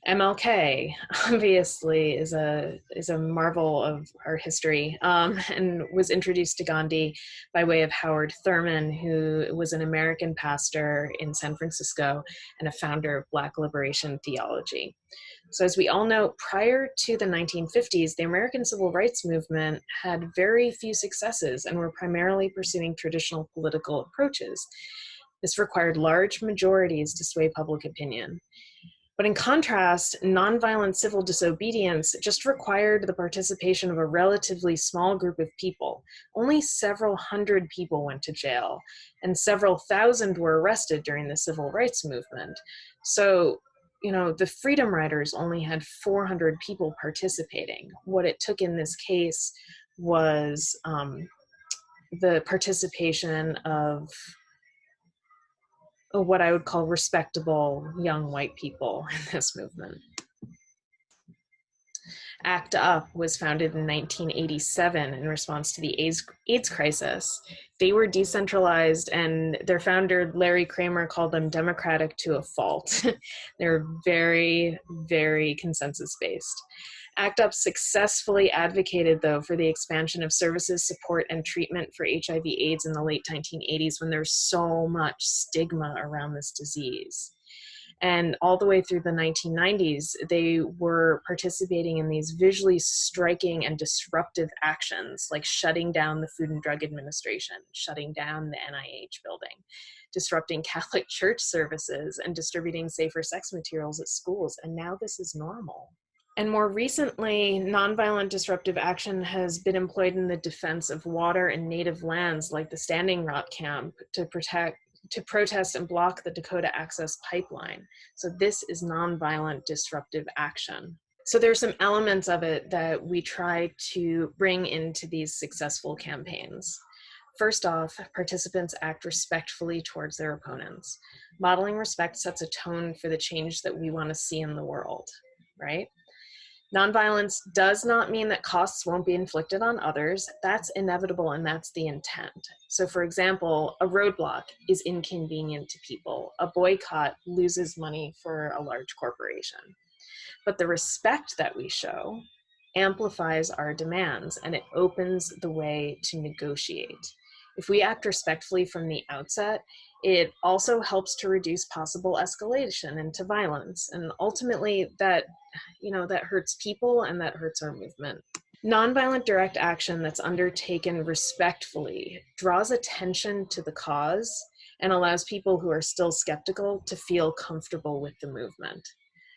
Speaker 6: MLK obviously is a marvel of our history, and was introduced to Gandhi by way of Howard Thurman, who was an American pastor in San Francisco and a founder of Black liberation theology. So as we all know, prior to the 1950s, the American Civil Rights Movement had very few successes and were primarily pursuing traditional political approaches. This required large majorities to sway public opinion. But in contrast, nonviolent civil disobedience just required the participation of a relatively small group of people. Only several hundred people went to jail, and several thousand were arrested during the civil rights movement. So, the Freedom Riders only had 400 people participating. What it took in this case was the participation of what I would call respectable young white people in this movement. ACT UP was founded in 1987 in response to the AIDS crisis. They were decentralized, and their founder, Larry Kramer, called them democratic to a fault. They're very, very consensus-based. ACT UP successfully advocated, though, for the expansion of services, support, and treatment for HIV/AIDS in the late 1980s, when there was so much stigma around this disease. And all the way through the 1990s, they were participating in these visually striking and disruptive actions, like shutting down the Food and Drug Administration, shutting down the NIH building, disrupting Catholic church services, and distributing safer sex materials at schools. And now this is normal. And more recently, nonviolent disruptive action has been employed in the defense of water and native lands, like the Standing Rock Camp, to protest and block the Dakota Access Pipeline. So this is nonviolent disruptive action. So there's some elements of it that we try to bring into these successful campaigns. First off, participants act respectfully towards their opponents. Modeling respect sets a tone for the change that we want to see in the world, right? Nonviolence does not mean that costs won't be inflicted on others. That's inevitable, and that's the intent. So for example, a roadblock is inconvenient to people. A boycott loses money for a large corporation. But the respect that we show amplifies our demands, and it opens the way to negotiate. If we act respectfully from the outset, it also helps to reduce possible escalation into violence. And ultimately that hurts people and that hurts our movement. Nonviolent direct action that's undertaken respectfully draws attention to the cause and allows people who are still skeptical to feel comfortable with the movement.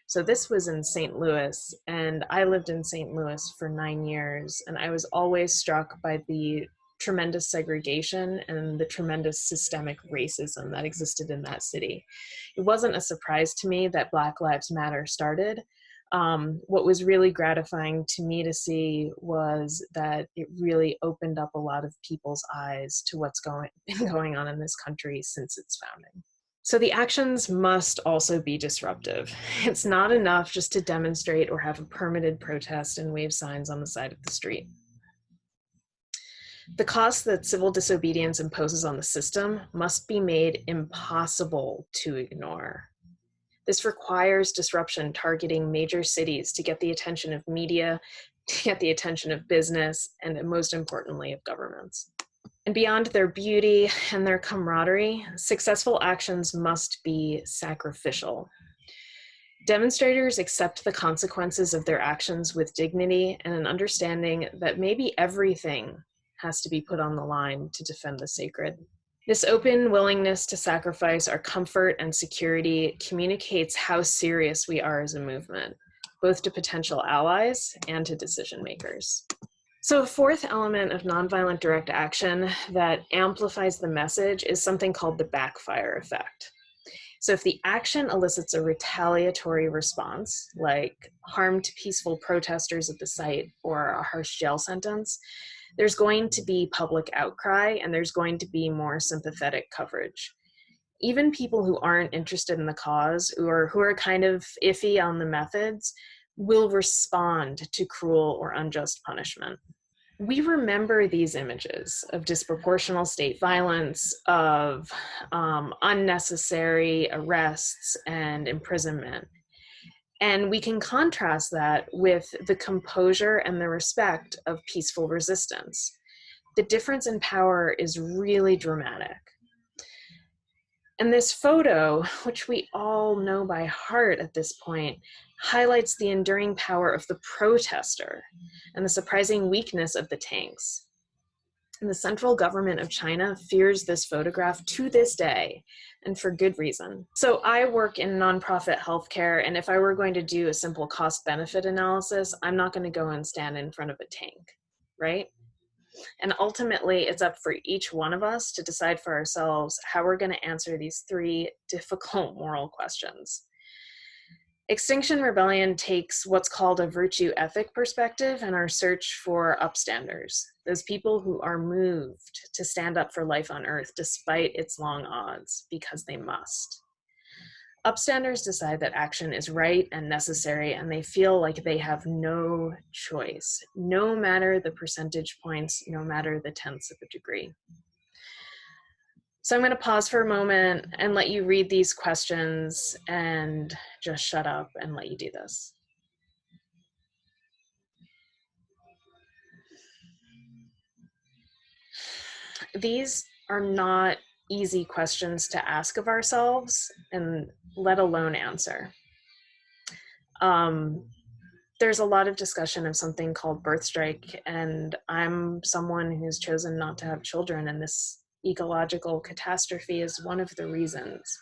Speaker 6: So this was in St. Louis, and I lived in St. Louis for 9 years, and I was always struck by the tremendous segregation and the tremendous systemic racism that existed in that city. It wasn't a surprise to me that Black Lives Matter started. What was really gratifying to me to see was that it really opened up a lot of people's eyes to what's been going on in this country since its founding. So the actions must also be disruptive. It's not enough just to demonstrate or have a permitted protest and wave signs on the side of the street. The cost that civil disobedience imposes on the system must be made impossible to ignore. This requires disruption targeting major cities to get the attention of media, to get the attention of business, and most importantly, of governments. And beyond their beauty and their camaraderie, successful actions must be sacrificial. Demonstrators accept the consequences of their actions with dignity and an understanding that maybe everything has to be put on the line to defend the sacred. This open willingness to sacrifice our comfort and security communicates how serious we are as a movement, both to potential allies and to decision makers. So a fourth element of nonviolent direct action that amplifies the message is something called the backfire effect. So if the action elicits a retaliatory response, like harm to peaceful protesters at the site or a harsh jail sentence, there's going to be public outcry and there's going to be more sympathetic coverage. Even people who aren't interested in the cause or who are kind of iffy on the methods will respond to cruel or unjust punishment. We remember these images of disproportional state violence, of unnecessary arrests and imprisonment. And we can contrast that with the composure and the respect of peaceful resistance. The difference in power is really dramatic. And this photo, which we all know by heart at this point, highlights the enduring power of the protester and the surprising weakness of the tanks. And the central government of China fears this photograph to this day, and for good reason. So I work in nonprofit healthcare, and if I were going to do a simple cost-benefit analysis, I'm not going to go and stand in front of a tank, right? And ultimately, it's up for each one of us to decide for ourselves how we're going to answer these three difficult moral questions. Extinction Rebellion takes what's called a virtue ethic perspective in our search for upstanders, those people who are moved to stand up for life on Earth despite its long odds, because they must. Upstanders decide that action is right and necessary, and they feel like they have no choice, no matter the percentage points, no matter the tenths of a degree. So I'm going to pause for a moment and let you read these questions and just shut up and let you do this. These are not easy questions to ask of ourselves, and let alone answer. There's a lot of discussion of something called birth strike, and I'm someone who's chosen not to have children, and this ecological catastrophe is one of the reasons.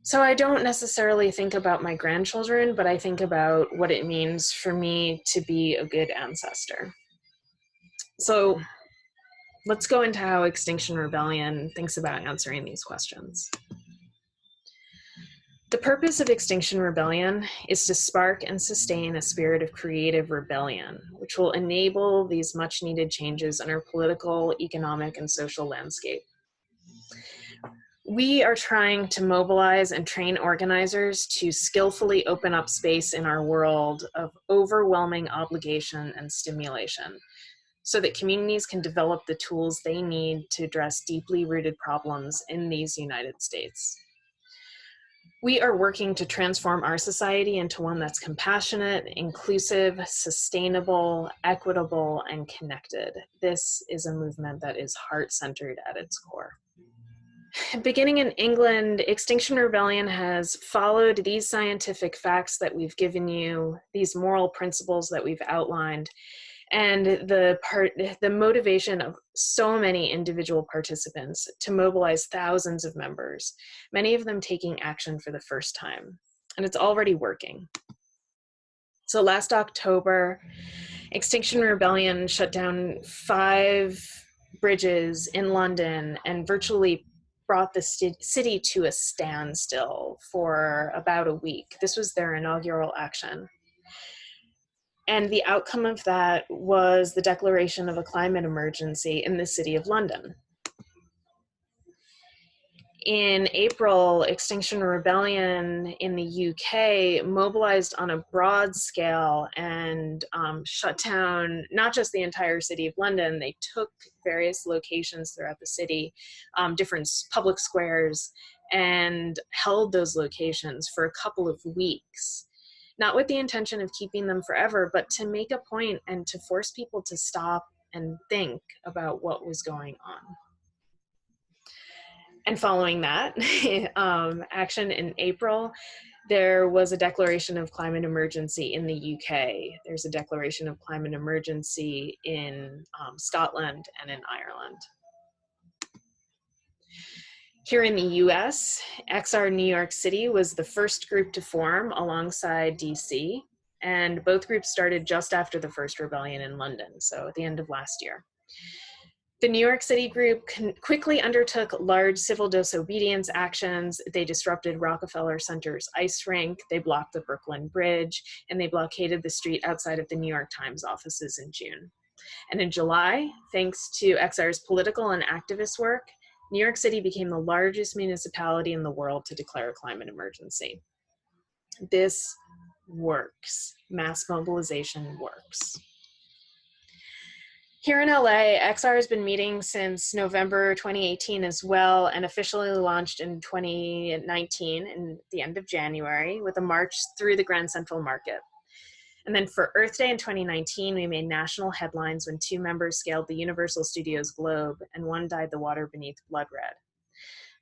Speaker 6: So I don't necessarily think about my grandchildren, but I think about what it means for me to be a good ancestor. So let's go into how Extinction Rebellion thinks about answering these questions. The purpose of Extinction Rebellion is to spark and sustain a spirit of creative rebellion, which will enable these much needed changes in our political, economic, and social landscape. We are trying to mobilize and train organizers to skillfully open up space in our world of overwhelming obligation and stimulation, so that communities can develop the tools they need to address deeply rooted problems in these United States. We are working to transform our society into one that's compassionate, inclusive, sustainable, equitable, and connected. This is a movement that is heart-centered at its core. Beginning in England, Extinction Rebellion has followed these scientific facts that we've given you, these moral principles that we've outlined, and the motivation of so many individual participants to mobilize thousands of members, many of them taking action for the first time. And it's already working. So last October, Extinction Rebellion shut down 5 bridges in London and virtually brought the city to a standstill for about a week. This was their inaugural action. And the outcome of that was the declaration of a climate emergency in the city of London. In April, Extinction Rebellion in the UK mobilized on a broad scale and shut down not just the entire city of London. They took various locations throughout the city, different public squares, and held those locations for a couple of weeks. Not with the intention of keeping them forever, but to make a point and to force people to stop and think about what was going on. And following that action in April, there was a declaration of climate emergency in the UK. There's a declaration of climate emergency in Scotland and in Ireland. Here in the US, XR New York City was the first group to form alongside DC, and both groups started just after the first rebellion in London, so at the end of last year. The New York City group quickly undertook large civil disobedience actions. They disrupted Rockefeller Center's ice rink, they blocked the Brooklyn Bridge, and they blockaded the street outside of the New York Times offices in June. And in July, thanks to XR's political and activist work, New York City became the largest municipality in the world to declare a climate emergency. This works. Mass mobilization works. Here in LA, XR has been meeting since November 2018 as well, and officially launched in 2019, in the end of January, with a march through the Grand Central Market. And then for Earth Day in 2019, we made national headlines when 2 members scaled the Universal Studios globe and 1 dyed the water beneath blood red.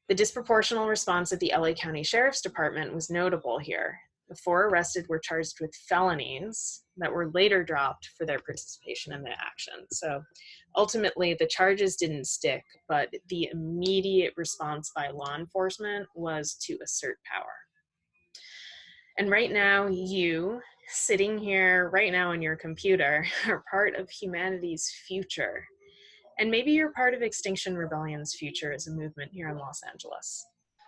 Speaker 6: The disproportional response of the LA County Sheriff's Department was notable here. The 4 arrested were charged with felonies that were later dropped for their participation in the action. So ultimately, the charges didn't stick, but the immediate response by law enforcement was to assert power. And right now, you, sitting here right now on your computer, are part of humanity's future. And maybe you're part of Extinction Rebellion's future as a movement here in Los Angeles.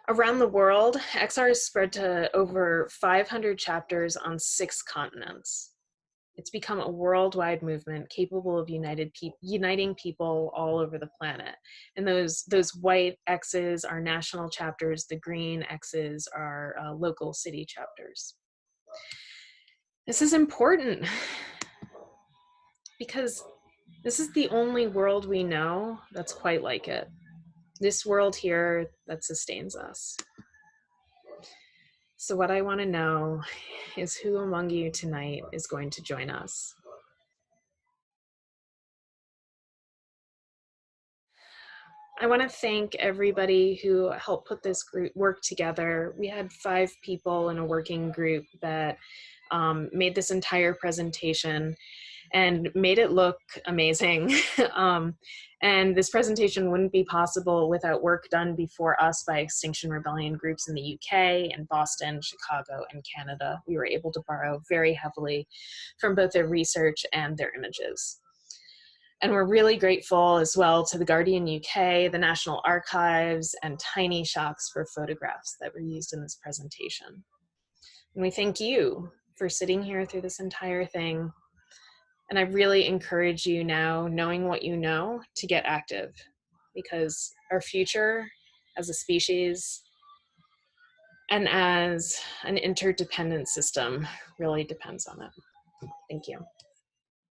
Speaker 6: Around the world, XR is spread to over 500 chapters on 6 continents. It's become a worldwide movement capable of uniting people all over the planet. And those white X's are national chapters, the green X's are local city chapters. This is important because this is the only world we know that's quite like it. This world here that sustains us. So what I want to know is who among you tonight is going to join us? I want to thank everybody who helped put this group work together. We had 5 people in a working group that made this entire presentation and made it look amazing. And this presentation wouldn't be possible without work done before us by Extinction Rebellion groups in the UK and Boston, Chicago, and Canada. We were able to borrow very heavily from both their research and their images. And we're really grateful as well to the Guardian UK, the National Archives, and Tiny Shocks for photographs that were used in this presentation. And we thank you for sitting here through this entire thing. And I really encourage you now, knowing what you know, to get active, because our future as a species and as an interdependent system really depends on it. Thank you.